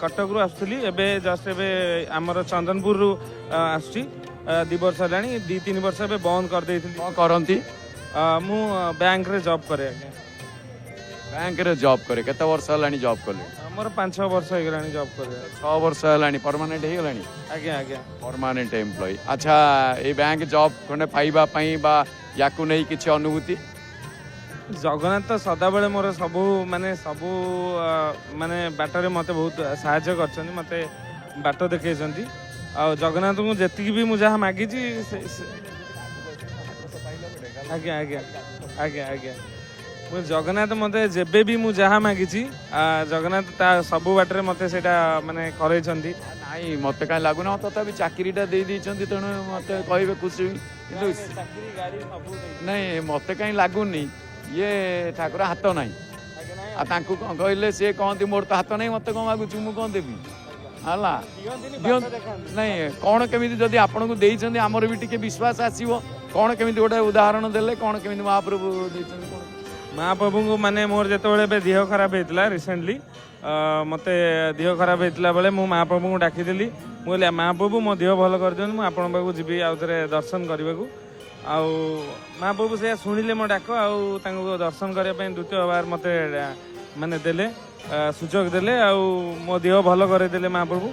କଟକରୁ ଆସୁଥିଲି, ଏବେ ଜଷ୍ଟ ଏବେ ଆମର ଚନ୍ଦନପୁରରୁ ଆସୁଛି। 2 ବର୍ଷ ହେଲାଣି, 2-3 ବର୍ଷ ଏବେ ବନ୍ଦ କରିଦେଇଥିଲି। କ'ଣ କରନ୍ତି? ମୁଁ ବ୍ୟାଙ୍କରେ ଜବ୍ କରେ। ଆଜ୍ଞା, ବ୍ୟାଙ୍କରେ ଜବ୍ କରେ? କେତେ ବର୍ଷ ହେଲାଣି ଜବ୍ କଲେ? ମୋର 5-6 ବର୍ଷ ହେଇଗଲାଣି ଜବ୍ କରେ। 6 ବର୍ଷ ହେଲାଣି ପରମାନେଣ୍ଟ ହେଇଗଲାଣି? ଆଜ୍ଞା ଆଜ୍ଞା, ପରମାନେଣ୍ଟ ଏମ୍ପ୍ଲୟି। ଆଚ୍ଛା, ଏଇ ବ୍ୟାଙ୍କ ଜବ୍ ଖଣ୍ଡେ ପାଇବା ପାଇଁ ବା ୟାକୁ ନେଇ କିଛି ଅନୁଭୂତି? ଜଗନ୍ନାଥ ତ ସଦାବେଳେ ମୋର ସବୁ ମାନେ ବାଟରେ ମୋତେ ବହୁତ ସାହାଯ୍ୟ କରିଛନ୍ତି, ମୋତେ ବାଟ ଦେଖେଇଛନ୍ତି। ଆଉ ଜଗନ୍ନାଥଙ୍କୁ ଯେତିକି ବି ମୁଁ ଯାହା ମାଗିଛି ଆଜ୍ଞା ଆଜ୍ଞା ଆଜ୍ଞା ଆଜ୍ଞା, ମୁଁ ଜଗନ୍ନାଥ ମୋତେ ଯେବେ ବି ମୁଁ ଯାହା ମାଗିଛି ଜଗନ୍ନାଥ ତା ସବୁ ବାଟରେ ମୋତେ ସେଇଟା ମାନେ କରେଇଛନ୍ତି। ନାଇଁ, ମତେ କାହିଁ ଲାଗୁନା, ତଥାପି ଚାକିରିଟା ଦେଇ ଦେଇଛନ୍ତି, ତେଣୁ ମତେ କହିବେ ଖୁସି। କିନ୍ତୁ ନାଇଁ, ମତେ କାହିଁ ଲାଗୁନି ଇଏ ଠାକୁର ହାତ ନାହିଁ। ଆଉ ତାଙ୍କୁ କ'ଣ କହିଲେ, ସିଏ କହନ୍ତି ମୋର ତ ହାତ ନାହିଁ, ମତେ କ'ଣ ମାଗୁଛୁ, ମୁଁ କ'ଣ ଦେବି? ହେଲା, ନାଇଁ କ'ଣ କେମିତି ଯଦି ଆପଣଙ୍କୁ ଦେଇଛନ୍ତି ଆମର ବି ଟିକେ ବିଶ୍ୱାସ ଆସିବ। କ'ଣ କେମିତି ଗୋଟେ ଉଦାହରଣ ଦେଲେ, କ'ଣ କେମିତି ମହାପ୍ରଭୁ ଦେଇଛନ୍ତି? କ'ଣ ମହାପ୍ରଭୁଙ୍କୁ ମାନେ ମୋର ଯେତେବେଳେ ଏବେ ଦେହ ଖରାପ ହେଇଥିଲା ରିସେଣ୍ଟଲି, ମୋତେ ଦେହ ଖରାପ ହେଇଥିଲା ବେଳେ ମୁଁ ମହାପ୍ରଭୁଙ୍କୁ ଡାକିଦେଲି। ମୁଁ କହିଲି ମହାପ୍ରଭୁ ମୋ ଦେହ ଭଲ କରିଦିଅନ୍ତୁ, ମୁଁ ଆପଣଙ୍କ ପାଖକୁ ଯିବି ଆଉ ଥରେ ଦର୍ଶନ କରିବାକୁ। ଆଉ ମହାପ୍ରଭୁ ସେଇଆ ଶୁଣିଲେ ମୋ ଡାକ, ଆଉ ତାଙ୍କୁ ଦର୍ଶନ କରିବା ପାଇଁ ଦ୍ୱିତୀୟବାର ମୋତେ ମାନେ ଦେଲେ, ସୁଯୋଗ ଦେଲେ, ଆଉ ମୋ ଦେହ ଭଲ କରେଇଦେଲେ ମହାପ୍ରଭୁ।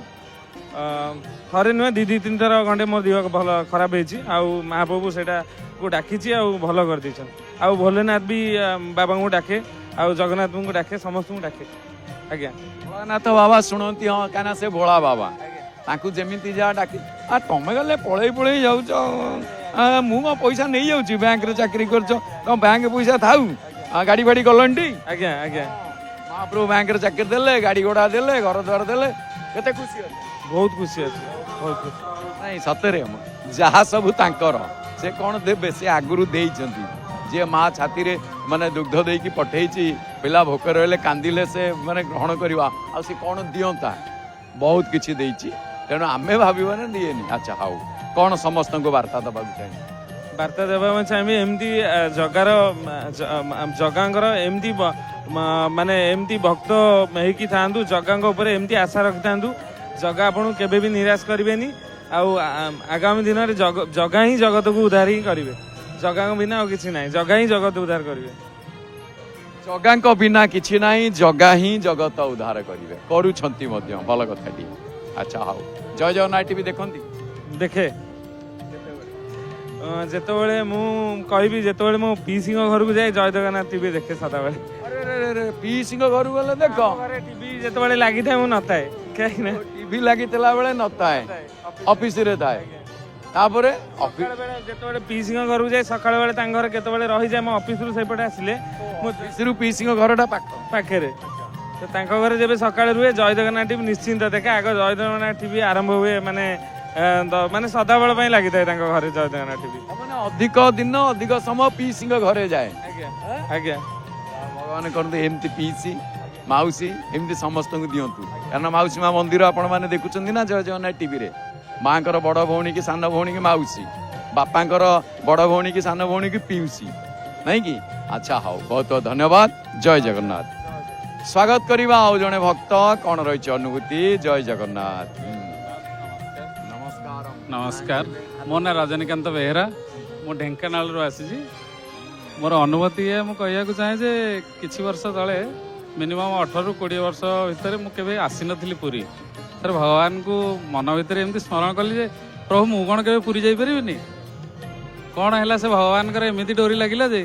ଥରେ ନୁହେଁ ଦି ତିନି ଥର ଖଣ୍ଡେ ମୋ ଦେହ ଭଲ ଖରାପ ହେଇଛି ଆଉ ମହାପ୍ରଭୁ ସେଇଟାକୁ ଡାକିଛି ଆଉ ଭଲ କରିଦେଇଛନ୍ତି। ଆଉ ଭୋଲେନାଥ ବି ବାବାଙ୍କୁ ଡାକେ ଆଉ ଜଗନ୍ନାଥଙ୍କୁ ଡାକେ ସମସ୍ତଙ୍କୁ ଡାକେ ଆଜ୍ଞା। ଭୋଳାନାଥ ବାବା ଶୁଣନ୍ତି ହଁ କାହିଁକିନା ସେ ଭୋଳା ବାବା ତାଙ୍କୁ ଯେମିତି ଯାହା ଡାକି ତମେ ଗଲେ ପଳେଇ ଯାଉଛ ମୁଁ ମୋ ପଇସା ନେଇଯାଉଛି ବ୍ୟାଙ୍କରେ ଚାକିରି କରୁଛ ତମ ବ୍ୟାଙ୍କ ପଇସା ଥାଉ ଗାଡ଼ି ଫାଡ଼ି ଗଲଣି ଟି ଆଜ୍ଞା ଆଜ୍ଞା ମହାପ୍ରଭୁ ବ୍ୟାଙ୍କରେ ଚାକିରି ଦେଲେ ଗାଡ଼ି ଘୋଡ଼ା ଦେଲେ ଘର ଦ୍ୱାର ଦେଲେ କେତେ ଖୁସି ଅଛି। ବହୁତ ଖୁସି ଅଛି ବହୁତ ଖୁସି। ନାଇଁ ସତରେ ଯାହା ସବୁ ତାଙ୍କର ସେ କ'ଣ ଦେବେ ସେ ଆଗରୁ ଦେଇଛନ୍ତି। ଯିଏ ମା ଛାତିରେ ମାନେ ଦୁଗ୍ଧ ଦେଇକି ପଠେଇଛି ପିଲା ଭୋକ ରହିଲେ କାନ୍ଦିଲେ ସେ ମାନେ ଗ୍ରହଣ କରିବା ଆଉ ସେ କ'ଣ ଦିଅନ୍ତା ବହୁତ କିଛି ଦେଇଛି ତେଣୁ ଆମେ ଭାବିବା ନା ଦିଏନି। ଆଚ୍ଛା ହଉ କ'ଣ ସମସ୍ତଙ୍କୁ ବାର୍ତ୍ତା ଦେବାକୁ ଚାହିଁବେ? ବାର୍ତ୍ତା ଦେବା ପାଇଁ ଚାହିଁବି ଏମିତି ଜଗାଙ୍କର ଏମିତି ମାନେ ଏମିତି ଭକ୍ତ ହେଇକି ଥାଆନ୍ତୁ ଜଗାଙ୍କ ଉପରେ ଏମିତି ଆଶା ରଖିଥାନ୍ତୁ ଜଗା ଆପଣଙ୍କୁ କେବେ ବି ନିରାଶ କରିବେନି ଆଉ ଆଗାମୀ ଦିନରେ ଜଗା ହିଁ ଜଗତକୁ ଉଦ୍ଧାର ହିଁ କରିବେ। ଜଗାଙ୍କ ବିନା ଆଉ କିଛି ନାହିଁ ଜଗା ହିଁ ଜଗତ ଉଦ୍ଧାର କରିବେ। ଜଗାଙ୍କ ବିନା କିଛି ନାହିଁ ଜଗା ହିଁ ଜଗତ ଉଦ୍ଧାର କରିବେ କରୁଛନ୍ତି ମଧ୍ୟ ଭଲ କଥାଟିଏ। ଆଚ୍ଛା ହଉ ଜୟ ଜଗନ୍ନାଥ ଟିଭି ଦେଖନ୍ତି? ଦେଖେ ଯେତେବେଳେ ମୁଁ କହିବି ଯେତେବେଳେ ମୁଁ ପିଇସିଙ୍କ ଘରକୁ ଯାଏ ଜୟ ଜଗନ୍ନାଥ ଟିଭି ଦେଖେ ସଦାବେଳେ। ପିଇସିଙ୍କ ଘରକୁ ଗଲେ ଦେଖ ଟିଭି ଯେତେବେଳେ ଲାଗିଥାଏ ମୁଁ ନଥାଏ କାହିଁକି ନା ଟିଭି ଲାଗିଥିଲା ବେଳେ ନଥାଏ ଅଫିସରେ ଥାଏ ତାପରେ ଯେତେବେଳେ ପିଇସିଙ୍କ ଘରକୁ ଯାଏ ସକାଳ ବେଳେ ତାଙ୍କ ଘରେ କେତେବେଳେ ରହିଯାଏ ମୋ ଅଫିସରୁ ସେଇପଟେ ଆସିଲେ ମୁଁ ଅଫିସରୁ ପିଇସିଙ୍କ ଘରଟା ପାଖରେ ତ ତାଙ୍କ ଘରେ ଯେବେ ସକାଳେ ରୁହେ ଜୟ ଜଗନ୍ନାଥ ଟିଭି ନିଶ୍ଚିନ୍ତ ଦେଖେ ଆଗ ଜୟ ଜଗନ୍ନାଥ ଟିଭି ଆରମ୍ଭ ହୁଏ ମାନେ ସଦାବେଳ ପାଇଁ ଲାଗିଥାଏ ତାଙ୍କ ଘରେ ଜୟ ଜଗନ୍ନାଥ ଟିଭି। ମାନେ ଅଧିକ ଦିନ ଅଧିକ ସମୟ ପିଇସିଙ୍କ ଘରେ ଯାଏ। ଆଜ୍ଞା ଆଜ୍ଞା ଭଗବାନ କରନ୍ତୁ ଏମିତି ପିଇସି ମାଉସୀ ଏମିତି ସମସ୍ତଙ୍କୁ ଦିଅନ୍ତୁ କାରଣ ମାଉସୀ ମା ମନ୍ଦିର ଆପଣମାନେ ଦେଖୁଛନ୍ତି ନା ଜୟ ଜଗନ୍ନାଥ ଟିଭିରେ ମାଙ୍କର ବଡ଼ ଭଉଣୀ କି ସାନ ଭଉଣୀ କି ମାଉସୀ ବାପାଙ୍କର ବଡ଼ ଭଉଣୀ କି ସାନ ଭଉଣୀ କି ପିଉସୀ ନାଇଁ କି? ଆଚ୍ଛା ହଉ ବହୁତ ବହୁତ ଧନ୍ୟବାଦ ଜୟ ଜଗନ୍ନାଥ। ସ୍ୱାଗତ କରିବା ଆଉ ଜଣେ ଭକ୍ତ କ'ଣ ରହିଛି ଅନୁଭୂତି? ଜୟ ଜଗନ୍ନାଥ। ନମସ୍କାର। ନମସ୍କାର ମୋ ନାଁ ରଜନୀକାନ୍ତ ବେହେରା ମୁଁ ଢେଙ୍କାନାଳରୁ ଆସିଛି। ମୋର ଅନୁଭୂତି ମୁଁ କହିବାକୁ ଚାହେଁ ଯେ କିଛି ବର୍ଷ ତଳେ ମିନିମମ୍ 18ରୁ 20 ବର୍ଷ ଭିତରେ ମୁଁ କେବେ ଆସିନଥିଲି ପୁରୀ। ଥରେ ଭଗବାନଙ୍କୁ ମନ ଭିତରେ ଏମିତି ସ୍ମରଣ କଲି ଯେ ପ୍ରଭୁ ମୁଁ କ'ଣ କେବେ ପୁରୀ ଯାଇପାରିବିନି? କ'ଣ ହେଲା ସେ ଭଗବାନଙ୍କର ଏମିତି ଡୋରି ଲାଗିଲା ଯେ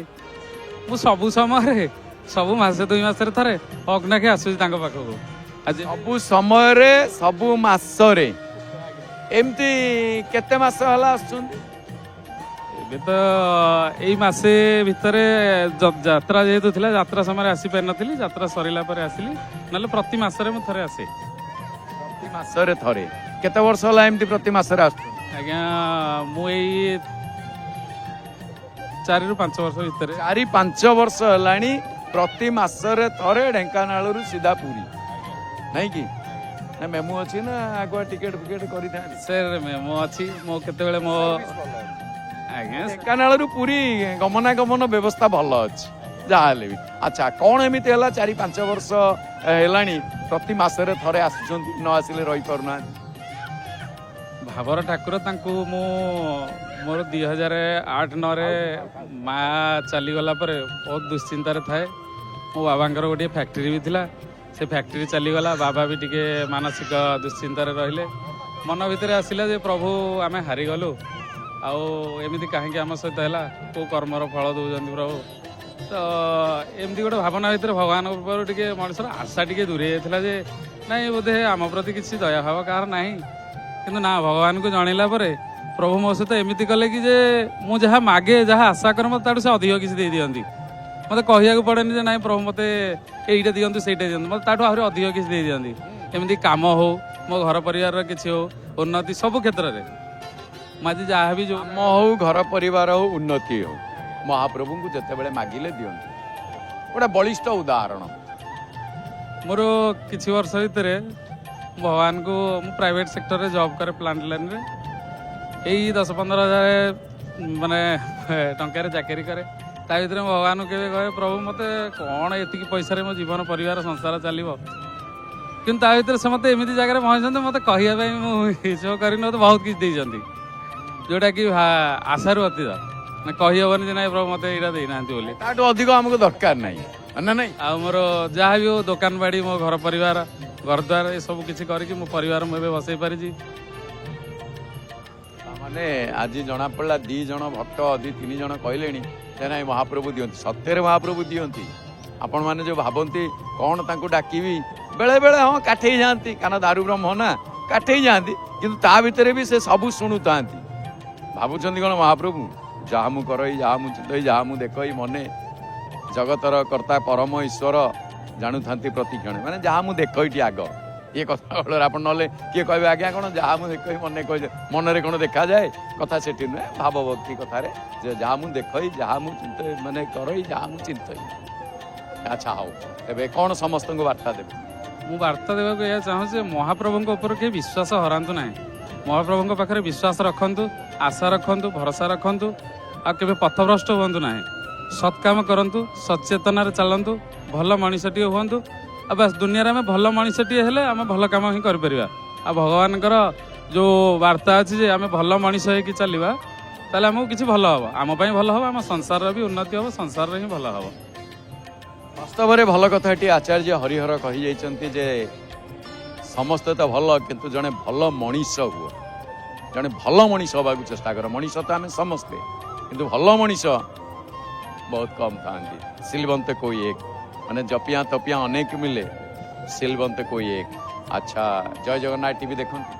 ମୁଁ ସବୁ ସମୟରେ ସବୁ ମାସେ 2 ମାସରେ ଥରେ ଅଗ୍ନାଖି ଆସୁଛି ତାଙ୍କ ପାଖକୁ। ଆଜି ସବୁ ସମୟରେ ସବୁ ମାସରେ ଏମିତି କେତେ ମାସ ହେଲା ଆସୁଛନ୍ତି? ଏବେ ତ ଏଇ ମାସେ ଭିତରେ ଯାତ୍ରା ଯେହେତୁ ଥିଲା ଯାତ୍ରା ସମୟରେ ଆସିପାରିନଥିଲି ଯାତ୍ରା ସରିଲା ପରେ ଆସିଲି ନହେଲେ ପ୍ରତି ମାସରେ ମୁଁ ଥରେ ଆସେ। ପ୍ରତି ମାସରେ ଥରେ କେତେ ବର୍ଷ ହେଲା ଏମିତି ପ୍ରତି ମାସରେ ଆସୁଛନ୍ତି? ଆଜ୍ଞା ମୁଁ ଏଇ 4ରୁ 5 ବର୍ଷ ଭିତରେ 4-5 ବର୍ଷ ହେଲାଣି ପ୍ରତି ମାସରେ ଥରେ ଢେଙ୍କାନାଳରୁ ସିଧା ପୁରୀ ନାଇଁ କି? ନା ମେମୁ ଅଛି ନା ଆଗୁଆ ଟିକେଟ ଫିକେଟ କରିଥାନ୍ତି? ସାର୍ ମୁଁ ଅଛି ମୁଁ କେତେବେଳେ ମୋ ଆଜ୍ଞା ଢେଙ୍କାନାଳରୁ ପୁରୀ ଗମନାଗମନ ବ୍ୟବସ୍ଥା ଭଲ ଅଛି ଯାହା ହେଲେ ବି। ଆଚ୍ଛା କ'ଣ ଏମିତି ହେଲା 4-5 ବର୍ଷ ହେଲାଣି ପ୍ରତି ମାସରେ ଥରେ ଆସୁଛନ୍ତି ନ ଆସିଲେ ରହିପାରୁନାହାନ୍ତି? ଭାବର ଠାକୁର ତାଙ୍କୁ ମୁଁ ମୋର 2008-9ରେ ମା ଚାଲିଗଲା ପରେ ବହୁତ ଦୁଶ୍ଚିନ୍ତାରେ ଥାଏ। ମୋ ବାବାଙ୍କର ଗୋଟିଏ ଫ୍ୟାକ୍ଟ୍ରି ବି ଥିଲା ସେ ଫ୍ୟାକ୍ଟ୍ରି ଚାଲିଗଲା ବାବା ବି ଟିକେ ମାନସିକ ଦୁଶ୍ଚିନ୍ତାରେ ରହିଲେ। ମନ ଭିତରେ ଆସିଲା ଯେ ପ୍ରଭୁ ଆମେ ହାରିଗଲୁ ଆଉ ଏମିତି କାହିଁକି ଆମ ସହିତ ହେଲା କେଉଁ କର୍ମର ଫଳ ଦେଉଛନ୍ତି ପ୍ରଭୁ। ତ ଏମିତି ଗୋଟେ ଭାବନା ଭିତରେ ଭଗବାନଙ୍କ ଉପରୁ ଟିକେ ମଣିଷର ଆଶା ଟିକେ ଦୂରେଇ ଯାଇଥିଲା ଯେ ନାଇଁ ବୋଧେ ଆମ ପ୍ରତି କିଛି ଦୟା ଭାବ କାହାର ନାହିଁ। କିନ୍ତୁ ନା ଭଗବାନଙ୍କୁ ଜଣେଇଲା ପରେ ପ୍ରଭୁ ମୋ ସହିତ ଏମିତି କଲେ କି ଯେ ମୁଁ ଯାହା ମାଗେ ଯାହା ଆଶା କରେ ମୋତେ ତାଠୁ ସେ ଅଧିକ କିଛି ଦେଇଦିଅନ୍ତି। ମୋତେ କହିବାକୁ ପଡ଼େନି ଯେ ନାଇଁ ପ୍ରଭୁ ମୋତେ ଏଇଟା ଦିଅନ୍ତୁ ସେଇଟା ଦିଅନ୍ତୁ ମୋତେ ତାଠୁ ଆହୁରି ଅଧିକ କିଛି ଦେଇଦିଅନ୍ତି। ଏମିତି କାମ ହଉ ମୋ ଘର ପରିବାରର କିଛି ହଉ ଉନ୍ନତି ସବୁ କ୍ଷେତ୍ରରେ ମୁଁ ଆଜି ଯାହା ବି କାମ ହଉ ଘର ପରିବାର ହଉ ଉନ୍ନତି ହଉ ମହାପ୍ରଭୁଙ୍କୁ ଯେତେବେଳେ ମାଗିଲେ ଦିଅନ୍ତି। ଗୋଟେ ବଳିଷ୍ଠ ଉଦାହରଣ ମୋର କିଛି ବର୍ଷ ଭିତରେ ଭଗବାନଙ୍କୁ ମୁଁ ପ୍ରାଇଭେଟ ସେକ୍ଟରରେ ଜବ୍ କରେ ପ୍ଲାଣ୍ଟ ଲାଇନରେ ଏଇ 10-15 ହଜାର ମାନେ ଟଙ୍କାରେ ଚାକିରି କରେ। ତା ଭିତରେ ଭଗବାନଙ୍କୁ କେବେ କହେ ପ୍ରଭୁ ମୋତେ କ'ଣ ଏତିକି ପଇସାରେ ମୋ ଜୀବନ ପରିବାର ସଂସାର ଚାଲିବ। କିନ୍ତୁ ତା ଭିତରେ ସେ ମୋତେ ଏମିତି ଜାଗାରେ ପହଞ୍ଚିଛନ୍ତି ମୋତେ କହିବା ପାଇଁ ମୁଁ ହିସାବ କରିନି ମୋତେ ବହୁତ କିଛି ଦେଇଛନ୍ତି ଯେଉଁଟାକି ଆଶାରୁ ଅତୀତ ମାନେ କହିହେବନି ଯେ ନାଇଁ ପ୍ରଭୁ ମୋତେ ଏଇଟା ଦେଇନାହାନ୍ତି ବୋଲି। ତାଠୁ ଅଧିକ ଆମକୁ ଦରକାର ନାହିଁ। ନା ନାଇଁ ଆଉ ମୋର ଯାହା ବି ହଉ ଦୋକାନ ବାଡ଼ି ମୋ ଘର ପରିବାର ଘରଦ୍ୱାର ଏସବୁ କିଛି କରିକି ମୋ ପରିବାର ମୁଁ ଏବେ ବସେଇ ପାରିଛି। ମାନେ ଆଜି ଜଣା ପଡ଼ିଲା 2 ଜଣ ଭକ୍ତ 2-3 ଜଣ କହିଲେଣି ଯେ ନାଇଁ ମହାପ୍ରଭୁ ଦିଅନ୍ତି, ସତ୍ୟରେ ମହାପ୍ରଭୁ ଦିଅନ୍ତି। ଆପଣମାନେ ଯୋଉ ଭାବନ୍ତି କ'ଣ ତାଙ୍କୁ ଡାକିବି, ବେଳେ ବେଳେ ହଁ କାଠେଇ ଯାଆନ୍ତି, କାରଣ ଦାରୁ ବ୍ରହ୍ମ ନା କାଠେଇ ଯାଆନ୍ତି, କିନ୍ତୁ ତା ଭିତରେ ବି ସେ ସବୁ ଶୁଣୁଥାନ୍ତି। ଭାବୁଛନ୍ତି କ'ଣ ମହାପ୍ରଭୁ ଯାହା ମୁଁ କରଇ, ଯାହା ମୁଁ ଚିନ୍ତଇ, ଯାହା ମୁଁ ଦେଖଇ ମନେ, ଜଗତର କର୍ତ୍ତା ପରମ ଈଶ୍ୱର ଜାଣୁଥାନ୍ତି ପ୍ରତିକ୍ଷଣ, ମାନେ ଯାହା ମୁଁ ଦେଖଇଟି ଆଗ। ଇଏ କଥା ଫଳରେ ଆପଣ ନହେଲେ କିଏ କହିବେ ଆଜ୍ଞା କ'ଣ ଯାହା ମୁଁ ଦେଖଇ ମନେ କହି ମନରେ କ'ଣ ଦେଖାଯାଏ, କଥା ସେଠି ନୁହେଁ, ଭାବ ଭକ୍ତି କଥାରେ ଯେ ଯାହା ମୁଁ ଦେଖଇ, ଯାହା ମୁଁ ଚିନ୍ତଇ ମାନେ କରଇ, ଯାହା ମୁଁ ଚିନ୍ତଇ। ଆଚ୍ଛା ହଉ, ଏବେ କ'ଣ ସମସ୍ତଙ୍କୁ ବାର୍ତ୍ତା ଦେବେ? ମୁଁ ବାର୍ତ୍ତା ଦେବାକୁ ଏହା ଚାହୁଁଛି ଯେ ମହାପ୍ରଭୁଙ୍କ ଉପରେ କେହି ବିଶ୍ୱାସ ହରାନ୍ତୁ ନାହିଁ। ମହାପ୍ରଭୁଙ୍କ ପାଖରେ ବିଶ୍ୱାସ ରଖନ୍ତୁ, ଆଶା ରଖନ୍ତୁ, ଭରସା ରଖନ୍ତୁ, ଆଉ କେବେ ପଥଭ୍ରଷ୍ଟ ହୁଅନ୍ତୁ ନାହିଁ। ସତ୍ କାମ କରନ୍ତୁ, ସଚେତନାରେ ଚାଲନ୍ତୁ, ଭଲ ମଣିଷଟିଏ ହୁଅନ୍ତୁ। ଆଉ ବାସ୍ ଦୁନିଆରେ ଆମେ ଭଲ ମଣିଷଟିଏ ହେଲେ ଆମେ ଭଲ କାମ ହିଁ କରିପାରିବା। ଆଉ ଭଗବାନଙ୍କର ଯେଉଁ ବାର୍ତ୍ତା ଅଛି ଯେ ଆମେ ଭଲ ମଣିଷ ହେଇକି ଚାଲିବା, ତାହେଲେ ଆମକୁ କିଛି ଭଲ ହେବ, ଆମ ପାଇଁ ଭଲ ହେବ, ଆମ ସଂସାରର ବି ଉନ୍ନତି ହେବ, ସଂସାରରେ ହିଁ ଭଲ ହେବ। ବାସ୍ତବରେ ଭଲ କଥାଟି ଆଚାର୍ଯ୍ୟ ହରିହର କହିଯାଇଛନ୍ତି ଯେ ସମସ୍ତେ ତ ଭଲ, କିନ୍ତୁ ଜଣେ ଭଲ ମଣିଷ ହୁଅ, ଜଣେ ଭଲ ମଣିଷ ହେବାକୁ ଚେଷ୍ଟା କର। ମଣିଷ ତ ଆମେ ସମସ୍ତେ, କିନ୍ତୁ ଭଲ ମଣିଷ ବହୁତ କମ୍ ଥାଆନ୍ତି। ସିଲବନ୍ତେ କୋଇ ଏକ, ମାନେ ଜପିଆ ତପିଆ ଅନେକ ମିଲେ, ସିଲବନ୍ତେ କୋଇ ଏକ। ଆଚ୍ଛା, ଜୟ ଜଗନ୍ନାଥ ଟିଭି ଦେଖନ୍ତି?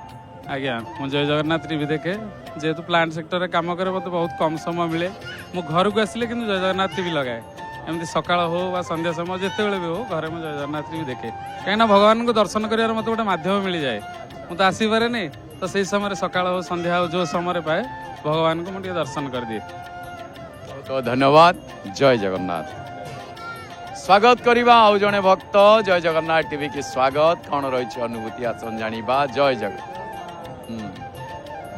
ଆଜ୍ଞା, ମୁଁ ଜୟ ଜଗନ୍ନାଥ ଟିଭି ଦେଖେ। ଯେହେତୁ ପ୍ଲାଣ୍ଟ ସେକ୍ଟରରେ କାମ କରେ ମୋତେ ବହୁତ କମ୍ ସମୟ ମିଳେ। ମୁଁ ଘରକୁ ଆସିଲେ କିନ୍ତୁ ଜୟ ଜଗନ୍ନାଥ ଟିଭି ଲଗାଏ। ଏମିତି ସକାଳ ହଉ ବା ସନ୍ଧ୍ୟା ସମୟ ଯେତେବେଳେ ବି ହଉ ଘରେ ମୁଁ ଜୟ ଜଗନ୍ନାଥ ଟିଭି ଦେଖେ। କାହିଁକିନା ଭଗବାନଙ୍କୁ ଦର୍ଶନ କରିବାର ମୋତେ ଗୋଟେ ମାଧ୍ୟମ ମିଳିଯାଏ। ମୁଁ ତ ଆସିପାରେନି, ତ ସେଇ ସମୟରେ ସକାଳ ହଉ ସନ୍ଧ୍ୟା ହଉ ଯେଉଁ ସମୟରେ ପାଏ ଭଗବାନଙ୍କୁ ମୁଁ ଟିକେ ଦର୍ଶନ କରିଦିଏ। ବହୁତ ଧନ୍ୟବାଦ। ଜୟ ଜଗନ୍ନାଥ। ସ୍ୱାଗତ କରିବା ଆଉ ଜଣେ ଭକ୍ତ। ଜୟ ଜଗନ୍ନାଥ ଟିଭି କି ସ୍ୱାଗତ। କ'ଣ ରହିଛି ଅନୁଭୂତି ଆସନ ଜାଣିବା। ଜୟ ଜଗନ୍ନାଥ।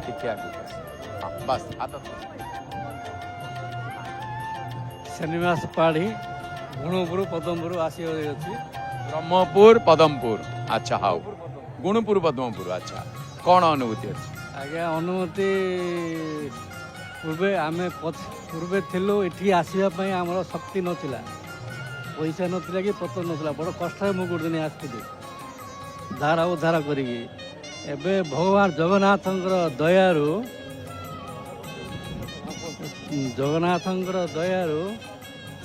ଟିକେ ଆଗକୁ ଆସ। ହଁ, ବାସ୍ ହାତ ଶ୍ରୀନିବାସ ପାଢ଼ୀ ଗୁଣପୁର ପଦମପୁର ଆସିଅଛି। ବ୍ରହ୍ମପୁର ପଦମପୁର। ଆଚ୍ଛା ହଉ, ଗୁଣପୁର ପଦ୍ମପୁର। ଆଚ୍ଛା, କ'ଣ ଅନୁଭୂତି ଅଛି? ଆଜ୍ଞା, ଅନୁମତି ପୂର୍ବେ ଥିଲୁ, ଏଠି ଆସିବା ପାଇଁ ଆମର ଶକ୍ତି ନଥିଲା, ପଇସା ନଥିଲା କି ପତ୍ର ନଥିଲା। ବଡ଼ କଷ୍ଟରେ ମୁଁ ଗୋଟେ ଦିନ ଆସିଥିଲି ଧାର ଉଦ୍ଧାର କରିକି। ଏବେ ଭଗବାନ ଜଗନ୍ନାଥଙ୍କର ଦୟାରୁ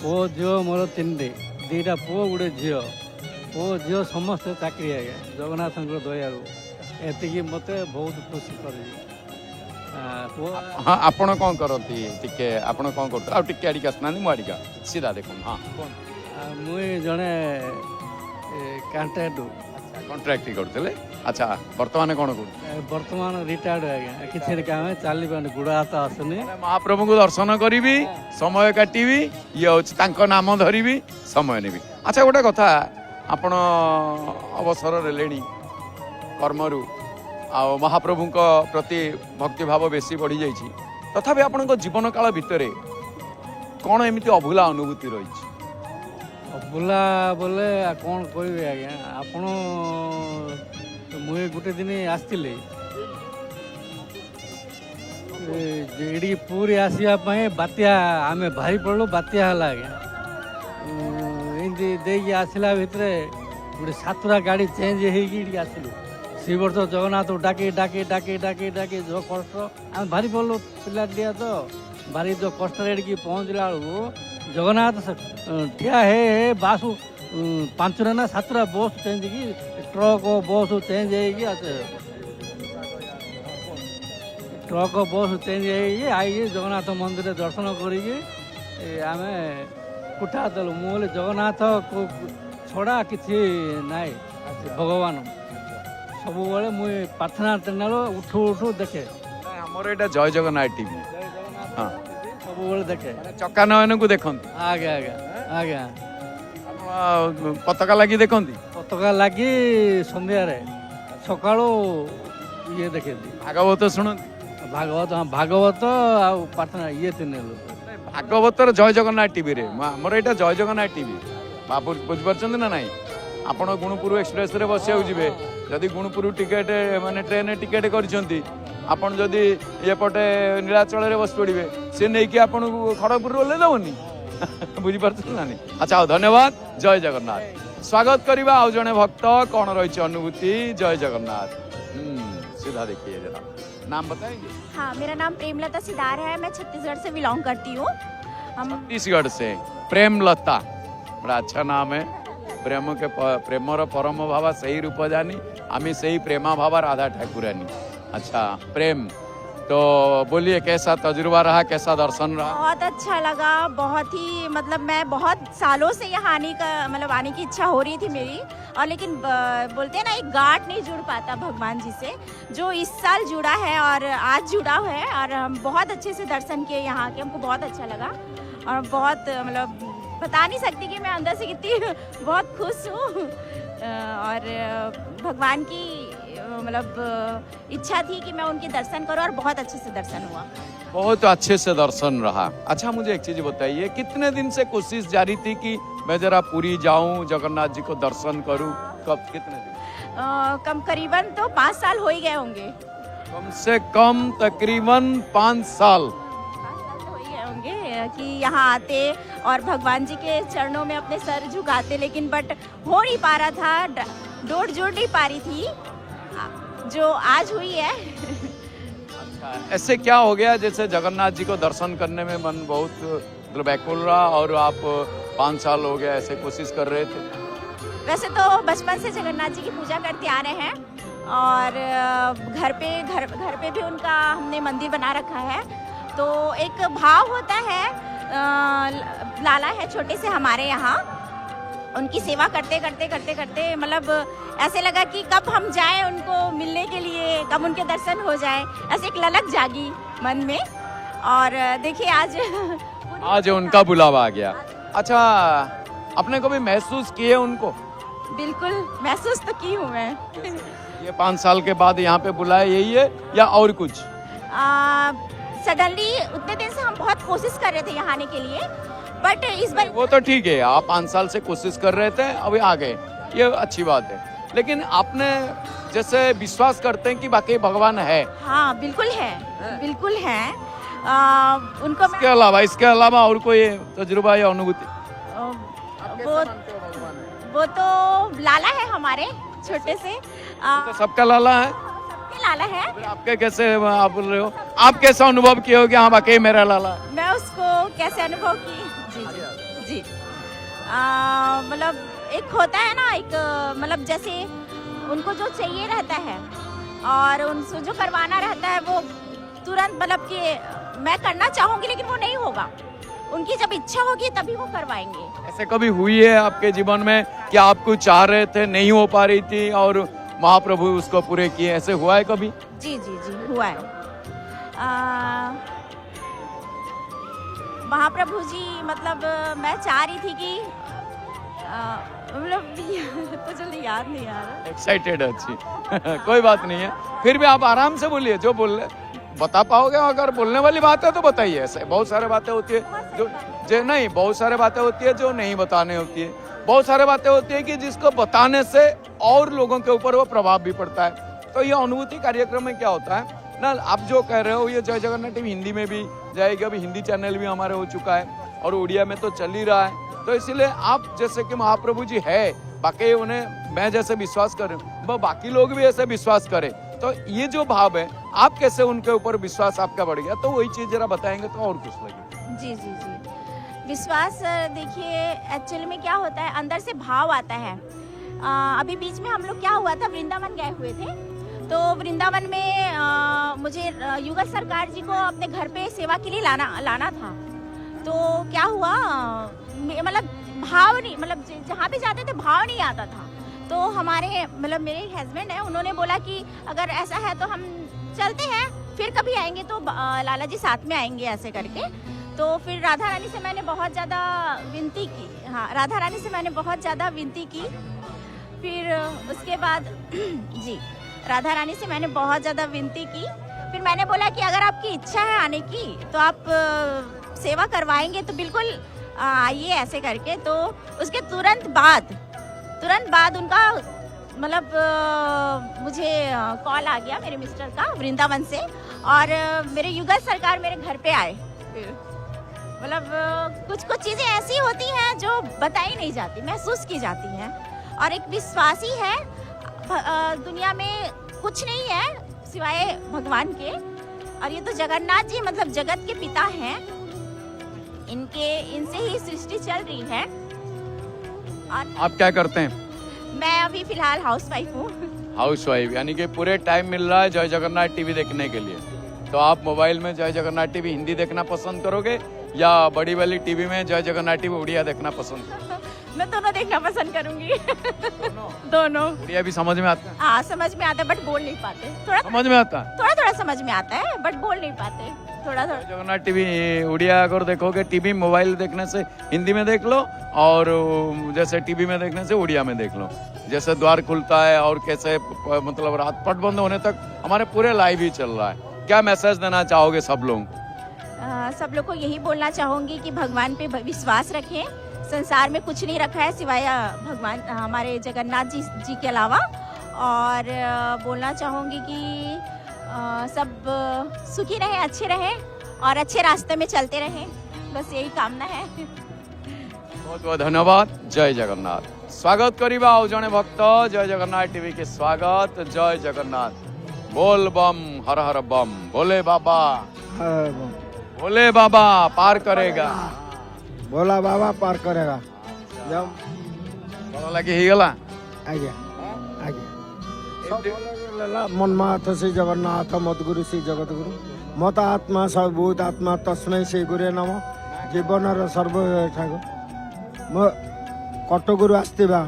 ପୁଅ ଝିଅ ମୋର 3ଟି, 2ଟା ପୁଅ 1 ଝିଅ। ପୁଅ ଝିଅ ସମସ୍ତେ ଚାକିରି ଆଜ୍ଞା, ଜଗନ୍ନାଥଙ୍କର ଦୟାରୁ। ଏତିକି ମୋତେ ବହୁତ ଖୁସି କରିଛି। ହଁ, ଆପଣ କ'ଣ କରନ୍ତି? ଟିକେ ଆପଣ କ'ଣ କରୁଥିଲେ? ଆଉ ଟିକେ ଆଡ଼ିକି ଆସୁନାହାନ୍ତି, ମୁଁ ଆଡ଼ିକା ସିଧା ଦେଖନ୍ତୁ। ହଁ, ମୁଁ ଜଣେ କଣ୍ଟ୍ରାକ୍ଟ କରୁଥିଲେ। ଆଚ୍ଛା, ବର୍ତ୍ତମାନ କ'ଣ କରୁଥିଲେ? ବର୍ତ୍ତମାନ ରିଟାୟାର୍ଡ ଆଜ୍ଞା, କିଛି କାମ ଚାଲିପାରୁନି, ଗୋଡ଼ ହାତ ଆସୁନି। ମହାପ୍ରଭୁଙ୍କୁ ଦର୍ଶନ କରିବି, ସମୟ କାଟିବି, ଇଏ ହେଉଛି ତାଙ୍କ ନାମ ଧରିବି, ସମୟ ନେବି। ଆଚ୍ଛା, ଗୋଟେ କଥା, ଆପଣ ଅବସର ନେଲେଣି କର୍ମରୁ, ଆଉ ମହାପ୍ରଭୁଙ୍କ ପ୍ରତି ଭକ୍ତିଭାବ ବେଶୀ ବଢ଼ିଯାଇଛି, ତଥାପି ଆପଣଙ୍କ ଜୀବନ କାଳ ଭିତରେ କ'ଣ ଏମିତି ଅଭୁଲା ଅନୁଭୂତି ରହିଛି? ଅଭୁଲା ବୋଲେ କ'ଣ କହିବି ଆଜ୍ଞା, ଆପଣ ମୁଁ ଗୋଟେ ଦିନ ଆସିଥିଲି ଏଠିକି ପୁରୀ ଆସିବା ପାଇଁ। ବାତ୍ୟା, ଆମେ ବାହାରି ପଡ଼ିଲୁ, ବାତ୍ୟା ହେଲା ଆଜ୍ଞା। ଏମିତି ଦେଇକି ଆସିଲା ଭିତରେ ଗୋଟେ 7ଟା ଗାଡ଼ି ଚେଞ୍ଜ ହେଇକି ଏଠିକି ଆସିଲୁ। ସେ ବର୍ଷ ଜଗନ୍ନାଥକୁ ଡାକି ଯେଉଁ କଷ୍ଟ, ଆମେ ବାହାରି ପଡ଼ିଲୁ, ପିଲାଟିଆ ତ ଭାରି ଯେଉଁ କଷ୍ଟରେ ଏଠିକି ପହଞ୍ଚିଲା ବେଳକୁ ଜଗନ୍ନାଥ ଠିଆ ହେ ବାସୁ 5ଟା ନା 7ଟା ବସ୍ ଚେଞ୍ଜ ହେଇକି, ଟ୍ରକ୍ ବସ୍ ଚେଞ୍ଜ ହେଇକି ଆଇକି ଜଗନ୍ନାଥ ମନ୍ଦିରରେ ଦର୍ଶନ କରିକି ଆମେ କୁଠା ଦେଲୁ। ମୁଁ କହିଲି ଜଗନ୍ନାଥକୁ ଛଡ଼ା କିଛି ନାହିଁ, ଭଗବାନ ସବୁବେଳେ ମୁଁ ପ୍ରାର୍ଥନା ଟେନାଲ ଉଠୁ ଦେଖେ। ଆମର ଏଇଟା ଜୟ ଜଗନ୍ନାଥ ଟିଭି, ହଁ, ସବୁବେଳେ ଦେଖେ। ଚକା ନୟନକୁ ଦେଖନ୍ତି? ଆଜ୍ଞା ଆଜ୍ଞା ଆଜ୍ଞା। ଆପଣ ପତାକା ଲାଗି ଦେଖନ୍ତି? ପତାକା ଲାଗି ସନ୍ଧ୍ୟାରେ, ସକାଳୁ ଇଏ ଦେଖେନ୍ତି। ଭାଗବତ ଶୁଣନ୍ତି? ଭାଗବତ ଆଉ ପ୍ରାର୍ଥନା, ଇଏ 3 ଭାଗବତର ଜୟ ଜଗନ୍ନାଥ ଟିଭିରେ। ଆମର ଏଇଟା ଜୟ ଜଗନ୍ନାଥ ଟିଭି, ବୁଝିପାରୁଛନ୍ତି ନା ନାଇଁ? ଆପଣ ଗୁଣପୁର ଏକ୍ସପ୍ରେସରେ ବସିବାକୁ ଯିବେ, ଯଦି ଗୁଣପୁର ଟିକେଟ ମାନେ ଟ୍ରେନରେ ଟିକେଟ କରିଛନ୍ତି, ଆପଣ ଯଦି ଏପଟେ ନୀଳାଚଳରେ ବସି ପଡ଼ିବେ, ସେ ନେଇକି ଆପଣଙ୍କୁ ଖଡ଼ଗପୁରରୁ ଓହ୍ଲେଇ ଦେବନି? बुझिपारछन ना नहीं अच्छा धन्यवाद जय जगन्नाथ स्वागत करिबा आउ जने भक्त कौन रही अनुभूति जय जगन्नाथ सीधा देखिए जरा नाम बताएंगे हाँ, मेरा नाम प्रेमलता सिदार है। मैं छत्तीसगढ़ से बिलोंग करती हूँ। हम छत्तीसगढ़ से प्रेमलता बड़ा अच्छा नाम है प्रेम के प्रेमर परम भावा सही रूप जानी आमी सही प्रेमा भावा राधा ठाकुरानी अच्छा प्रेम तो बोलिए कैसा तजुर्बा रहा कैसा दर्शन रहा बहुत अच्छा लगा। बहुत ही मतलब मैं बहुत सालों से यहाँ आने का मतलब आने की इच्छा हो रही थी मेरी और लेकिन बोलते हैं ना एक गांठ नहीं जुड़ पाता भगवान जी से जो इस साल जुड़ा है और आज जुड़ा है और हम बहुत अच्छे से दर्शन किए यहाँ के। हमको बहुत अच्छा लगा और बहुत मतलब बता नहीं सकती कि मैं अंदर से कितनी बहुत खुश हूँ और भगवान की मतलब इच्छा थी कि मैं उनके दर्शन करूं और बहुत अच्छे से दर्शन हुआ। बहुत अच्छे से दर्शन रहा अच्छा मुझे एक चीज बताइए कितने दिन से कोशिश जारी थी कि मैं जरा पुरी जाऊं जगन्नाथ जी को दर्शन करूं कब कितने दिन कम करीबन तो 5 साल हो ही गए होंगे कम से कम तकरीबन 5 साल हो ही गए होंगे कि यहाँ आते और भगवान जी के चरणों में अपने सर झुकाते लेकिन बट हो नहीं पा रहा था डोर जुड़ नहीं पा रही थी जो आज हुई है अच्छा ऐसे क्या हो गया जैसे जगन्नाथ जी को दर्शन करने में मन बहुत व्याकुल रहा और आप 5 साल हो गया ऐसे कोशिश कर रहे थे वैसे तो बचपन से जगन्नाथ जी की पूजा करते आ रहे हैं और घर पे भी उनका हमने मंदिर बना रखा है तो एक भाव होता है लाला है छोटे से हमारे यहाँ उनकी सेवा करते करते मतलब ऐसे लगा कि कब हम जाएं उनको मिलने के लिए कब उनके दर्शन हो जाए ऐसे एक ललक जागी मन में और देखिए आज उनका बुलावा आ गया अच्छा आपने कभी महसूस किए उनको बिल्कुल महसूस तो की हूँ मैं ये 5 साल के बाद यहाँ पे बुलाया यही है या और कुछ सडनली उतने दिन से हम बहुत कोशिश कर रहे थे यहाँ आने के लिए बट इस बार वो तो ठीक है आप 5 साल से कोशिश कर रहे थे अभी आ गए ये अच्छी बात है लेकिन आपने जैसे विश्वास करते हैं कि बाकी भगवान है हाँ बिल्कुल है उनको इसके अलावा और कोई तजुर्बा या अनुभूति वो तो लाला है हमारे छोटे से तो सबका लाला है सबके लाला है आपके कैसे आप बोल रहे हो आप कैसा अनुभव किए हो कि हाँ बाकी मेरा लाला मैं उसको कैसे अनुभव की जी मतलब एक होता है ना एक मतलब जैसे उनको जो चाहिए रहता है और उनसे जो करवाना रहता है वो तुरंत मतलब कि मैं करना चाहूंगी लेकिन वो नहीं होगा उनकी जब इच्छा होगी तभी वो करवाएंगे ऐसे कभी हुई है आपके जीवन में कि आप कुछ चाह रहे थे नहीं हो पा रही थी और महाप्रभु उसको पूरे किए ऐसे हुआ है कभी जी हुआ है महाप्रभु जी मतलब मैं चाह रही थी कि मतलब तो जल्दी याद नहीं आ रहा एक्साइटेड अच्छी कोई बात नहीं है फिर भी आप आराम से बोलिए जो बोल बता पाओगे अगर बोलने वाली बात है तो बताइए ऐसे बहुत सारे बातें होती है जो नहीं बहुत सारे बातें होती है जो नहीं बताने होती है बहुत सारे बातें होती है कि जिसको बताने से और लोगों के ऊपर वो प्रभाव भी पड़ता है तो ये अनुभूति कार्यक्रम में क्या होता है ना आप जो कह रहे हो ये जय जगन्नाथ टीवी हिंदी में भी जाएगी अभी हिंदी चैनल भी हमारे हो चुका है और उड़िया में तो चल ही रहा है तो इसीलिए आप जैसे कि महाप्रभु जी है बाकी उन्हें मैं जैसे विश्वास कर वो बाकी लोग भी ऐसे विश्वास करें तो ये जो भाव है आप कैसे उनके ऊपर विश्वास आपका बढ़ गया तो वही चीज जरा बताएंगे तो और कुछ लगे जी विश्वास देखिए एक्चुअली में क्या होता है अंदर से भाव आता है अभी बीच में हम लोग क्या हुआ था वृंदावन गए हुए थे तो वृंदावन में मुझे युगल सरकार जी को अपने घर पे सेवा के लिए लाना था तो क्या हुआ मतलब भाव नहीं मतलब जहाँ भी जाते थे भाव नहीं आता था तो हमारे मतलब मेरे हस्बैंड है उन्होंने बोला कि अगर ऐसा है तो हम चलते हैं फिर कभी आएंगे तो लाला जी साथ में आएंगे ऐसे करके तो फिर राधा रानी से मैंने बहुत ज़्यादा विनती की हाँ राधा रानी से मैंने बहुत ज़्यादा विनती की फिर उसके बाद जी राधा रानी से मैंने बहुत ज़्यादा विनती की फिर मैंने बोला कि अगर आपकी इच्छा है आने की तो आप सेवा करवाएंगे तो बिल्कुल आइए ऐसे करके तो उसके तुरंत बाद उनका मतलब मुझे कॉल आ गया मेरे मिस्टर का वृंदावन से और मेरे युगल सरकार मेरे घर पे आए फिर मतलब कुछ कुछ चीजें ऐसी होती हैं जो बताई नहीं जाती, महसूस की जाती हैं। और एक विश्वास ही है, दुनिया में कुछ नहीं है सिवाय भगवान के। और ये तो जगन्नाथ जी मतलब जगत के पिता हैं, इनसे ही सृष्टि चल रही है। और आप क्या करते हैं? मैं अभी फिलहाल हाउस वाइफ हूँ। हाउस वाइफ, यानी कि पूरे टाइम मिल रहा है जय जगन्नाथ टीवी देखने के लिए। तो आप मोबाइल में जय जगन्नाथ टीवी हिंदी देखना पसंद करोगे या बड़ी वाली टीवी में जय जगन्नाथ टीवी उड़िया देखना पसंद करोगे? मैं दोनों देखना पसंद करूंगी। दोनों। उड़िया भी समझ में आता है? हाँ समझ में आता है बट बोल नहीं पाते। थोड़ा समझ में आता है? थोड़ा समझ में आता है बट बोल नहीं पाते, थोड़ा जय जगन्नाथ टीवी उड़िया अगर देखोगे, टीवी मोबाइल देखने से हिंदी में देख लो और जैसे टीवी में देखने से उड़िया में देख लो। जैसे द्वार खुलता है और कैसे मतलब रात पट बंद होने तक हमारे पूरे लाइव ही चल रहा है। क्या मैसेज देना चाहोगे सब लोग? सब लोग को यही बोलना चाहूंगी कि भगवान पे विश्वास रखें। संसार में कुछ नहीं रखा है सिवाय भगवान हमारे जगन्नाथ जी के अलावा। और बोलना चाहूंगी कि सब सुखी रहे, अच्छे रहे और अच्छे रास्ते में चलते रहें, बस यही कामना है। बहुत बहुत धन्यवाद। जय जगन्नाथ। स्वागत करिबा आउ जने भक्त जय जगन्नाथ टीवी के स्वागत। जय जगन्नाथ। बोल बम हर हर बम। भोले बाबा, भोले बाबा पार करेगा। भोला बाबा पार करेगा। जब भल लगे ही गला आज्ञा आज्ञा मन माथ श्री जगन्नाथ मदगुरु श्री जगत गुरु मत आत्मा सर्वभूत आत्मा तस्मै श्री गुरे नम। जीवन सर्व मो कटकरू आसथिबा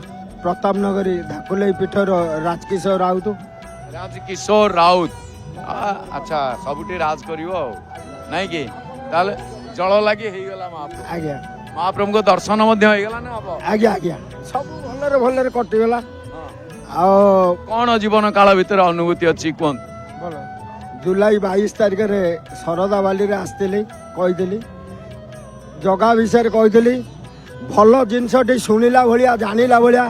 प्रताप नगरी धाकुलई पीठर राजकिशोर राउत। राजकिशोर राउत, अच्छा सबुठी राज करिवो नहीं कि ताले जल लगी ही गला महाप्रभु। आज्ञा महाप्रभु को दर्शन मध्य हो गला ना अब? आज्ञा आज्ञा सब भलरे भलरे कटिगला। आ कौन जीवन काल भीतर अनुभूति अच्छी कौन? बोलो जुलाई 22 तारिख रे शरदा बाली रे आस्थिली कहिदिली जगा विषय कहिदिली भल जिनसटी शुणिला भलिया जानिला भलिया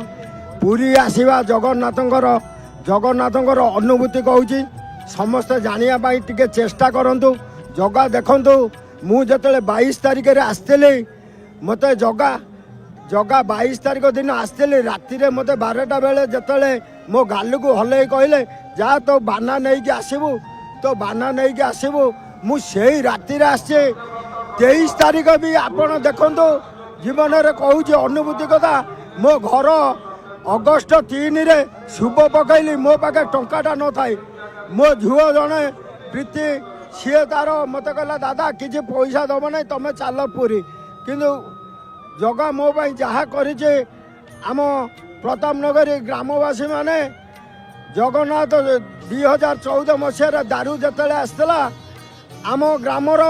पुरी आसीबा जगन्नाथंकर अनुभूति कहूची समस्ते जानिया पाई टिके चेष्टा करंतु। जगा देखंतु मु जतले 22 तारिख रे आस्थिली मते जगा 22 तारिख दिन आस्थिली राति रे मते 12टा बेले जतले मो गालु को हले कहले जा तो बाना नहीं के आसीबू तो बाना नहीं के आसीबू मु सेही राति रे आसे 23 तारिख भी आपण देखंतु जीवन रे कहूची अनुभूति कथा। मो घर अगस्ट 3 रे शुभ पकईली मो पाखे टंकाटा न थाई मो झुओ जने प्रीति सी तार मत कहला दादा किसी पैसा दब ना तुम चल पुरी किंतु जगा मो जहा करिचे आम प्रताप नगरी ग्रामवासी माने जगन्नाथ 2014 मसीह दारू जतले आसला आम ग्रामर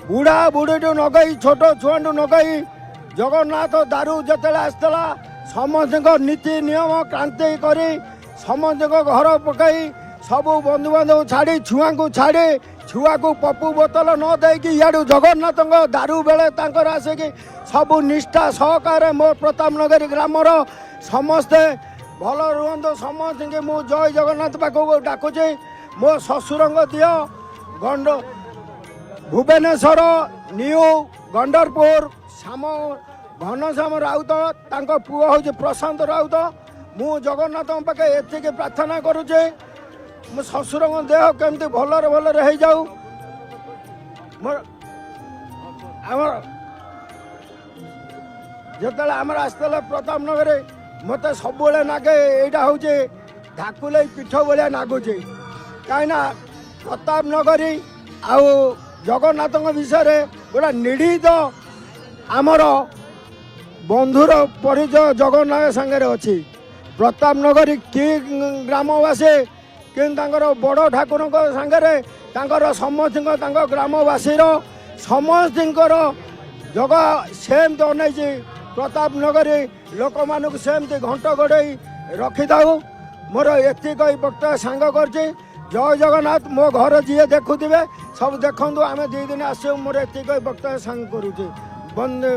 बुढ़ा बुढ़ी नगई छोट छुआ नगई जगन्नाथ दारू जतले आसला समस्त नीति नियम क्रांति करी समस्त घर पकई सबू बंधु बांधव छाड़ी छुआ को छाड़ी छुआ को पप्पू बोतल न देकी इाड़ू जगन्नाथ दारू बेले आसिक सबू निष्ठा सहकार मो प्रताप नगरी ग्रामर समस्ते भल रुहतु समस्त मु जय जगन्नाथ पाखक डाकुची। मो ससुर दिह गंड भुवनेश्वर न्यू गंडरपुर श्याम घनश्याम राउत तांको पुओ हूँ प्रशांत राउत। मु जगन्नाथ पाखे एतिक प्रार्थना करुचे मो ससुर देह केमती भलरे भलरे हो जाऊ। जिते आम आसला प्रताप नगर मत सब नागे यहाँ हूँ धाकुलई पीठ भाया नागुचे कहीं प्रताप नगरी आउ जगन्नाथ विषय गोटा निढ़ित आमर बंधुर परिचय जगन्नाथ सांगे अच्छी। प्रताप नगरी कि ग्रामवासी कि बड़ ठाकुर सांगे समस्त ग्रामवासी समस्त जगह सेमती अनैची प्रताप नगरी लोक मानक सेमती घंट गड़े रखी था। मोर एतिक वक्तव्य सांग कर जय जगन्नाथ। मो घर जी देखुवे सब देखु आम 2 दिन आस मोर एतिक वक्तव्य सांग करुचे। बंदे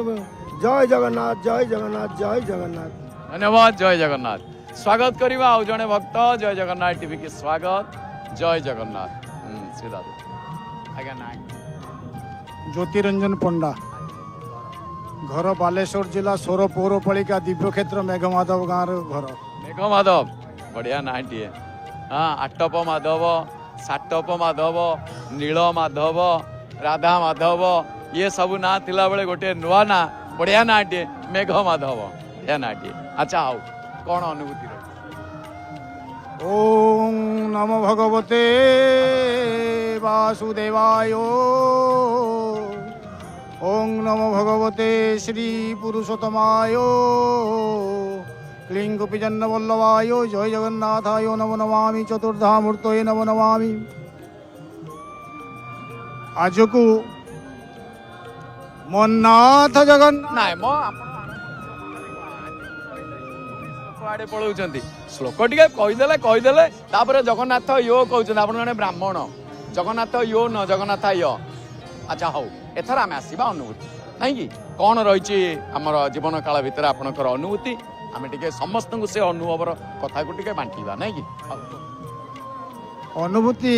जय जगन्नाथ जय जगन्नाथ जय जगन्नाथ। धन्यवाद। जय जगन्नाथ। स्वागत करिबा आउ जने भक्त जय जगन्नाथ टीवी के स्वागत। जय जगन्नाथ। सीधा आज्ञा ना ज्योतिरंजन पंडा घर बालेश्वर जिला सोर पौरपालिका दिव्यक्षेत्र मेघमाधव गाँव घर मेघ माधव बढ़िया नाटी हाँ आटप माधव साटप माधव नील माधव राधा माधव ये सब ना थिला बेले गोटे नुआ ना बढ़िया नाटे मेघ माधव बढ़िया नाटे अच्छा आओ कौन अनुभूति रही ओम नमो भगवते वासुदेवाय ओम नमो भगवते श्री पुरुषोत्तमाय क्लीं गोपीजन्न वल्लभाय जय जगन्नाथाय नमो नमामि चतुर्धा मूर्तये नमो नमामि आज को मन्नाथ जगन्नाथ नाय मो कुआडे पळौचंती श्लोक टिके कहिदेले तापर जगन्नाथ यो कहउछन आपण जने ब्राह्मण जगन्नाथ यो न जगन्नाथ यो अच्छा हौ एथर आमे आसीबा अनुभूति नहीं कि कौन रही आमर जीवन काल भितर आपणकर अनुभूति आमे टिके समस्त को से अनुभवर कथा को टिके बांटीबा नहीं कि अनुभूति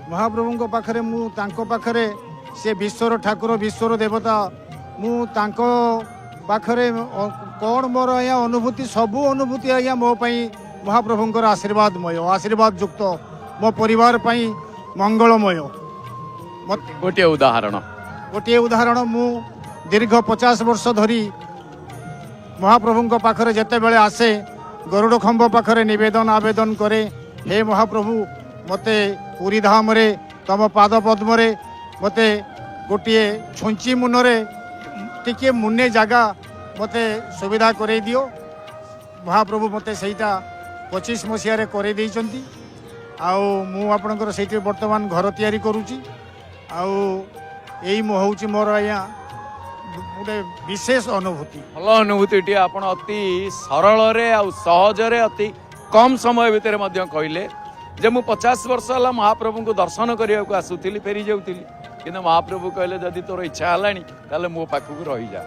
महाप्रभु पाखरे मु तांको पाखरे से विश्वर ठाकुर विश्वर देवता मु तांको पाखरे कौन मोर आया अनुभूति सबू अनुभूति आया मो पई महाप्रभुंकर आशीर्वादमय आशीर्वाद युक्त मो परिवार पई मंगलमय गोटे उदाहरण गोटे उदाहरण मु दीर्घ 50 वर्ष धरी महाप्रभुंक पाखरे जेते बेले आसे गरुड़ खंभ पाखरे निवेदन आवेदन करे हे महाप्रभु मते पुरी धाम रे तम पाद पद्म रे मते गोटे छुंची मुनरे टिके मुन्ने जागा मते सुविधा करे दियो महाप्रभु मते सेटा 25 मसीह रे करे देइचंती आउ मु आपनकर सेठी वर्तमान घर तयारी करूची आउ एई मो होउची मोर आया गोटे विशेष अनुभूति भल अनुभूति आपण अति सरल रे आ सहज रे अति कम समय भितर मध्य कहले जे मु 50 वर्ष हला महाप्रभु को दर्शन करिया को आसुथिली फेरी जाउथिली किंतु महाप्रभु कहले जदि तोर इच्छा हलानी ताले मो पाखु रही जा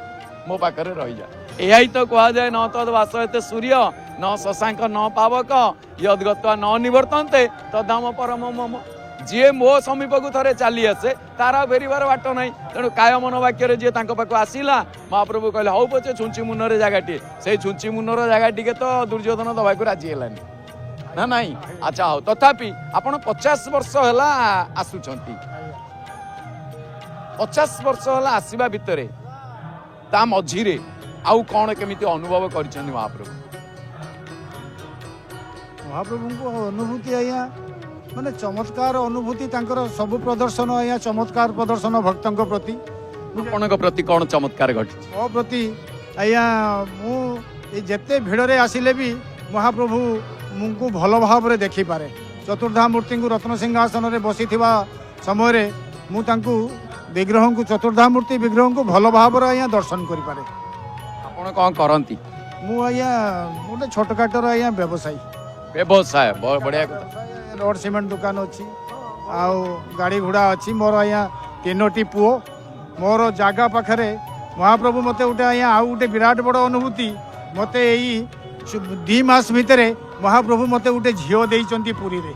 मो पाखरे रही जा एही तो कहा जाए न तद वास एते सूर्य न शशांक न पावक यद्गत्वा न निवर्तन्ते तदाम परम मम जी मो समीप को थे चली आसे तारा फेरबार बाट ना तेणु काय मन वाक्य जी पाक आसला महाप्रभु कहले हौ पचे छुंची मुनर जगह से छुंची मुनर जगह टी तो दुर्योधन दबा को राजी हेलानी ना नहीं अच्छा हौ तथापि आपण 50 वर्ष है आसुंट 50 वर्ष है आसवा भितर ता मझीरे आउ कौन केमिति अनुभव करिसेंती महाप्रभु महाप्रभु को अनुभूति आया माने चमत्कार अनुभूति तांकर सब प्रदर्शन आया चमत्कार प्रदर्शन भक्तों प्रति आपनक प्रति कौन चमत्कार घटी मो प्रति आया मु जेते भिड़ रे आसिले भी महाप्रभु मुझको भल भाव रे देखि पारे चतुर्धा मूर्ति को रत्न सिंहासन रे बसी थिबा समय रे मु तांकु विग्रह को चतुर्धा मूर्ति विग्रह को भल भाव रे आया दर्शन करि पारे आपण कोन करंती मु आया गोटे छोटकाटर आया व्यवसायी व्यवसाय बढ़िया कथा रोड सीमेंट दुकान अच्छी आउ गाड़ी घोड़ा अच्छी मोर आया 3टी पुओ मोर जागा पाखरे महाप्रभु मते उठे आया आउ गोटे विराट बड़ अनुभूति मते यही 2 मास भितर महाप्रभु मते उठे झील देइचंती पुरी रे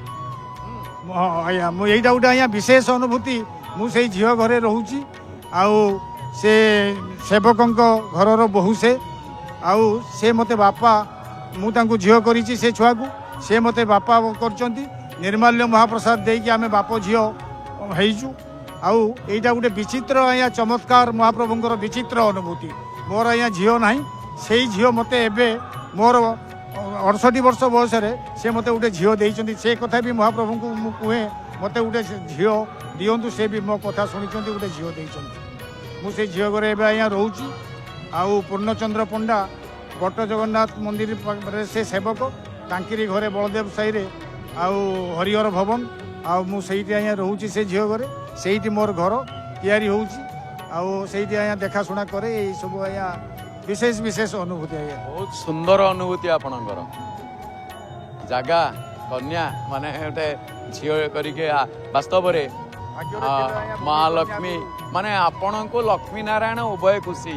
आया मु एटा गोटे आया विशेष अनुभूति मु सेई झील घरे रहूची आउ से सेवकंक घरर बहु से आउ से मते बापा मु तांकु झील करिची से छुआ को से मते बापा करचंती निर्माल्य महाप्रसाद देकी आमे बाप झील हेइचु आउ एटा गोटे विचित्र आया चमत्कार महाप्रभुंकर विचित्र अनुभूति मोर आया झील नाही सेई झील मते एबे मोर 68 वर्ष बयस रे से मते गोटे झील देइचंती से कथा भी महाप्रभु को मु कुहे मते गोटे झील दियंतु से भी मो कथा सुनिचंती गोटे झील देइचंती मु से झील घरे एबे आया रहूची आउ पूर्णचंद्र पंडा बट जगन्नाथ मंदिर रे से सेवक तांकिरी घरे बलदेव साई रे आउ हरिहर भवन आउ मु सेठी आया रहूची से झील घरे सेठी मोर घर तैयारी होउची आउ सेठी आया देखा सुना करे ए सब आया विशेष विशेष अनुभूति आया बहुत सुंदर अनुभूति आपणकर जागा कन्या माने गोटे झील करके वास्तव रे महालक्ष्मी माने आपण को लक्ष्मी नारायण उभय खुशी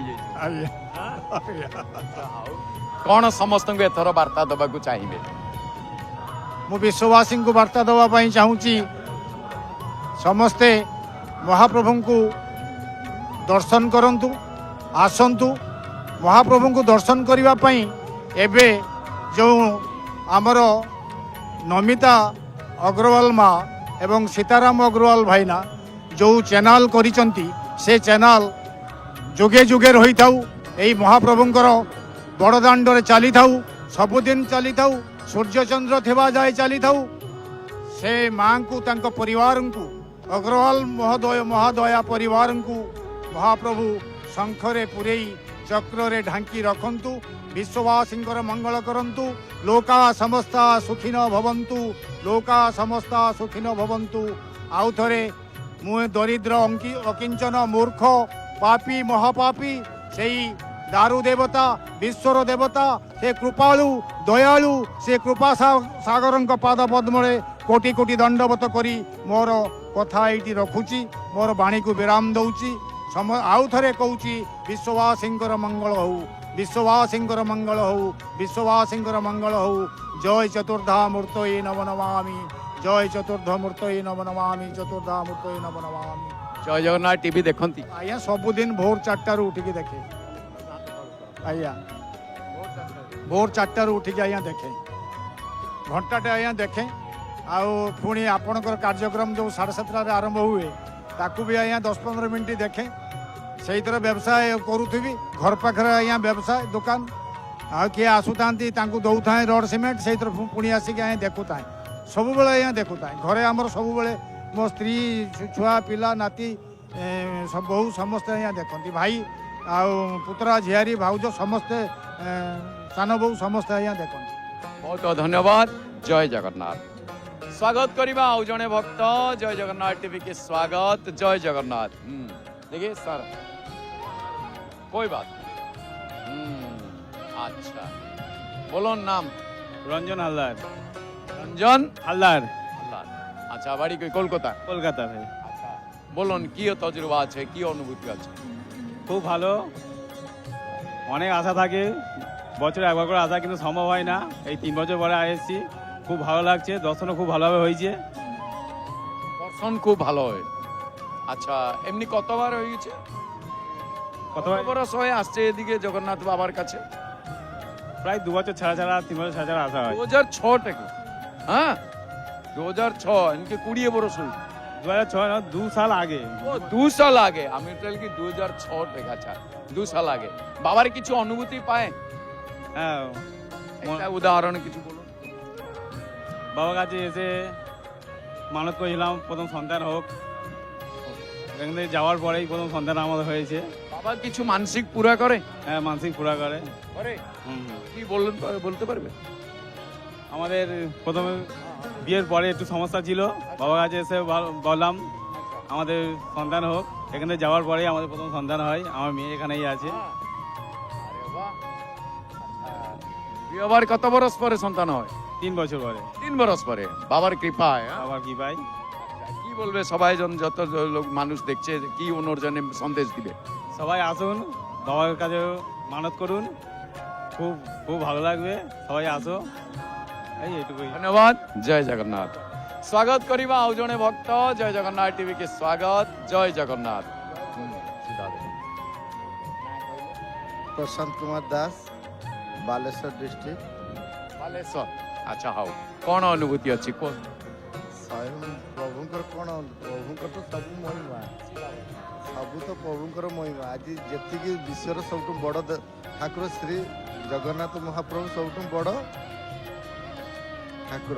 कौन समस्त को एथर वार्ता दबा को चाहिए मु विश्ववासी को वार्ता दवा चाहूँगी समस्ते महाप्रभु को दर्शन करंतु आसंतु महाप्रभु को दर्शन करने पाई एबे जो आमर नमिता अग्रवाल माँ एवं सीताराम अग्रवाल भाईना जो चैनल करिसंती से चैनल जुगे जुगे रही थाऊ यही महाप्रभुंकर बड़दाण्ड चली थाऊ सबुदिन चली थाऊ सूर्य चंद्र थिबा जाए चली थाऊ से माँ को तांको परिवार को अग्रवाल महादया परिवार को महाप्रभु शंखरे पुरेई चक्र ढांकी रखंतु विश्ववासी मंगल करंतु लोका समस्ता सुखिन भवंतु लोका समस्ता सुखिन भवंतु आउ थरे मुए दरिद्र अकिंचन मूर्ख पापी महापापी सेई दारु देवता विश्वर देवता से कृपालु दयालु से कृपा सागर पाद पद्मे कोटि कोटि दंडवत करी मोर कथा ये रखुची मोर बाणी को विराम दौची आउ थे कहूँ विश्ववासी मंगल हो विश्ववासी मंगल हो विश्ववासी मंगल हो जय चतुर्धा मूर्त नम नमामि जय चतुर्धा मूर्त नम नमामि चतुर्धा मूर्त नम नमामि। जय जगन्नाथ टीवी देखती आज्ञा सबुदिन भोर 4टार उठिकी देखे आज्ञा भोर 4टार उठिकी आज्ञा देखे घंटाटे आज्ञा देखे आउ पुणी आपणकर कार्यक्रम जो 7:30 आरंभ हुए ताकू भी आज्ञा 10-15 मिनट देखे से व्यवसाय करूथी घर पाखे आज्ञा व्यवसाय दुकान आ किए आसुता दौ था रड सीमेंट से पुणी आसिक आज्ञा देखु था सब बेले आज्ञा देखु था घरे आमर सब बेले मो स्त्री छुआ पिला नाती सब बहु समस्ते आज्ञा देखती भाई आ पुतरा झियारी भाउज समस्ते सान बहु समस्ते आज्ञा देखती। बहुत बहुत धन्यवाद। जय जगन्नाथ। स्वागत करवा आउ जड़े भक्त जय जगन्नाथ टीवी के स्वागत जय जगन्नाथ। देखिए सर कोई बात अच्छा बोलो नाम रंजन हालदार। रंजन हालदार अच्छा बाड़ी कोई कोलकाता কলকাতা ভাই। अच्छा बोलन কি তজরবা আছে কি অনুভূতি আছে? খুব ভালো অনেক আশা থাকে বছরে একবার করে আসা কিন্তু সম্ভব হয় না এই 3 বছর পরে এসেছি খুব ভালো লাগছে দর্শনও খুব ভালোভাবে হয়েছে দর্শন খুব ভালো হয় আচ্ছা এমনি কতবার হয়ে গেছে কত বছর হয়ে আসছে এদিকে জগন্নাথ বাবার কাছে প্রায় 2 বছর ছাড়া ছাড়া 3 বছর ছাড়া ছাড়া আসা হয় 2006 থেকে হ্যাঁ 2006 इनके 20 বছর হল 2006 না 2 সাল আগে ও 2 সাল আগে আমি টেল কি 2006 থেকে আচ্ছা 2 সাল আগে বাবার কিছু অনুভূতি পায় হ্যাঁ একটা উদাহরণ কিছু বলুন বাবার কাছে এসে মানত করেছিলাম প্রথম সন্তান হোক এখান থেকে যাওয়ার পরেই প্রথম সন্তান আমাদের হয়েছে বাবা কিছু মানসিক পুরা করে হ্যাঁ মানসিক পুরা করে কি বললেন বলতে পারবে আমাদের প্রথমে বিয়ের পরে একটু সমস্যা ছিল বাবার কাছে এসে বললাম আমাদের সন্তান হোক এখানে যাওয়ার পরেই আমাদের প্রথম সন্তান হয় আমার মেয়ে এখানেই আছে বিয়েবার কত বছর পরে সন্তান হয় 3 বছর পরে 3 বছর পরে বাবার কৃপায় বাবার কি ভাই কি বলবে সবাই যত লোক মানুষ দেখছে কি ওনার জন্য সন্দেশ দিবে সবাই আসুন বাবার কাছে মানত করুন খুব খুব ভালো লাগবে সবাই আসো এই এইটুকুই ধন্যবাদ জয় জগন্নাথ स्वागत करिबा आउ जने भक्त जय जगन्नाथ टीवी के स्वागत जय जगन्नाथ प्रशांत कुमार दास बालेश्वर डिस्ट्रिक्ट बालेश्वर अच्छा हाउ कौन अनुभूति अछि को स्वयं प्रभुंकर कौन प्रभुंकर तो सब महिमा सब तो प्रभुंकर महिमा आज जेतिकी विश्वर सबटु बड़ ठाकुर श्री जगन्नाथ महाप्रभु सबटु बड़ ठाकुर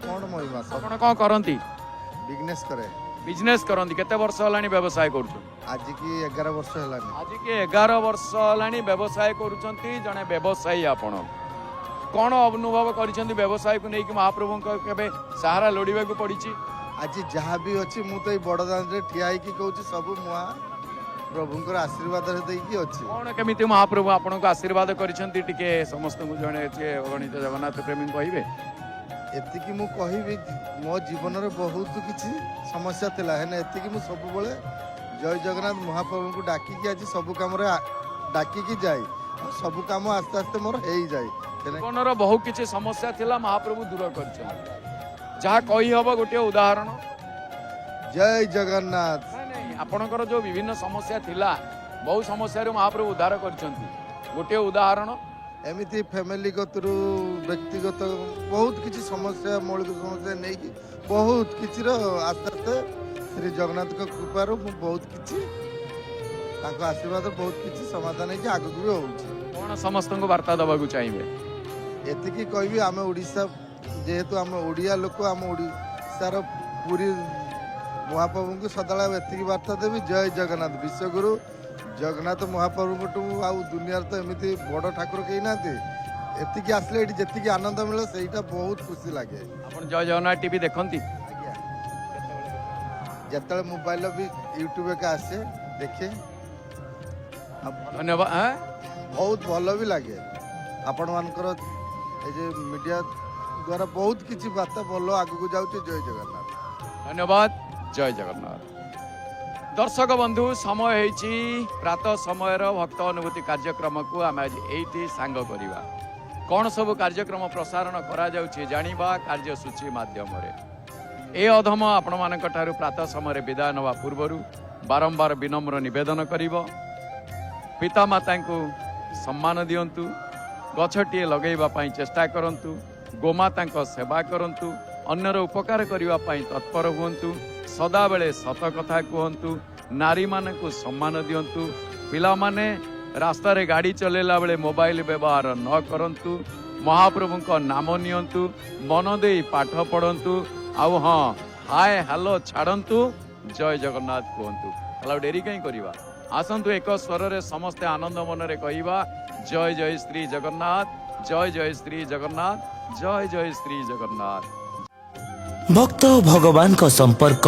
कौन महिमा सब कौन करंती बिजनेस करंती केते वर्ष हलानी व्यवसाय करूछ आज की 11 वर्ष हलानी आज की 11 वर्ष हलानी व्यवसाय करूछंती जने व्यवसायी आपण कौन अनुभव करिसंती व्यवसाय को नेकी महाप्रभु को केबे सहारा लोडिबा को पड़ीची आज जहाँ भी अच्छी मु तो बड़दान रे ठिया की कहूँ सब मुआ प्रभुंकर आशीर्वाद अच्छी कौन केमिति महाप्रभु आपन को आशीर्वाद करिसंती टिके समस्त को जणे गणित जगन्नाथ प्रेमी कहिबे एतिकी मु कहिबी मो जीवन रे बहुत किछि समस्या थिला हेने एतिकी मु सब बेले जय जगन्नाथ महाप्रभु को डाकी कि आज सब काम रे डाकी कि जाई सब काम आस्ते आस्ते मोर हेई जाई जीवन रो बहुत किछि समस्या थिला महाप्रभु दूर करछन जहा कहि हबो गोटे उदाहरण जय जगन्नाथ ଆପଣଙ୍କର जो विभिन्न समस्या थिला बहु समस्या महाप्रभु उद्धार करछंती गोटे उदाहरण एमती फैमिली गतरू व्यक्तिगत बहुत किसी समस्या मौलिक समस्या नहीं कि बहुत किसी आस्ते आस्ते श्री जगन्नाथ कृपार बहुत किसी आशीर्वाद बहुत किसी समाधान है आगक भी हो कौन समस्त को वार्ता दबाक चाहिए एतिकी कहबी आम ओडिशा जेहेतु आम ओडिया लोक आम ओडिशार पूरी महाप्रभु को सदा एतिकी वार्ता देवी जय जगन्नाथ विश्वगुरु जगन्नाथ महाप्रभु आउ दुनिया तो एमती बड़ ठाकुर कहीं ना एतिकी आसले ये जी आनंद मिले सहीटा बहुत खुशी लगे अपन जय जगन्नाथ टीवी देखती जिते मोबाइल भी यूट्यूब का आसे देखे धन्यवाद बहुत भल भी लगे आपण मानकर मीडिया द्वारा बहुत किसी बार्ता भल आगू जाऊँ जय जगन्नाथ धन्यवाद जय जगन्नाथ दर्शक बंधु समय होइछि प्रातः समय भक्त अनुभूति कार्यक्रम को आम आज एठी सांग करिवा कौन सब कार्यक्रम प्रसारण करा जाउछि जानिबा कार्यसूची माध्यम ए अधम आपण मानक ठारू प्रातः समय विदाय नवा पूर्वरु बारंबार विनम्र निवेदन करिवो पिता माता को सम्मान दियंतु गछटिए लगेबा पई चेष्टा करंतु गोमाता को सेवा करंतु अन्यर उपकार करने तत्पर हुंतु सदा बेले सत कथा कहतु नारी मान को सम्मान दिंतु पिला माने रास्ता रे गाड़ी चलेला बेले मोबाइल व्यवहार न करंतु महाप्रभु को नाम नियंतु मन दे पाठ पढ़ंतु आउ हाँ हाय हेलो छाड़ंतु जय जगन्नाथ कहतु हला डेरी कहीं करवा आसंतु एक स्वर रे समस्ते आनंद मन रे कहिबा जय जय श्री जगन्नाथ जय जय श्री जगन्नाथ जय जय श्री जगन्नाथ भक्त भगवान का संपर्क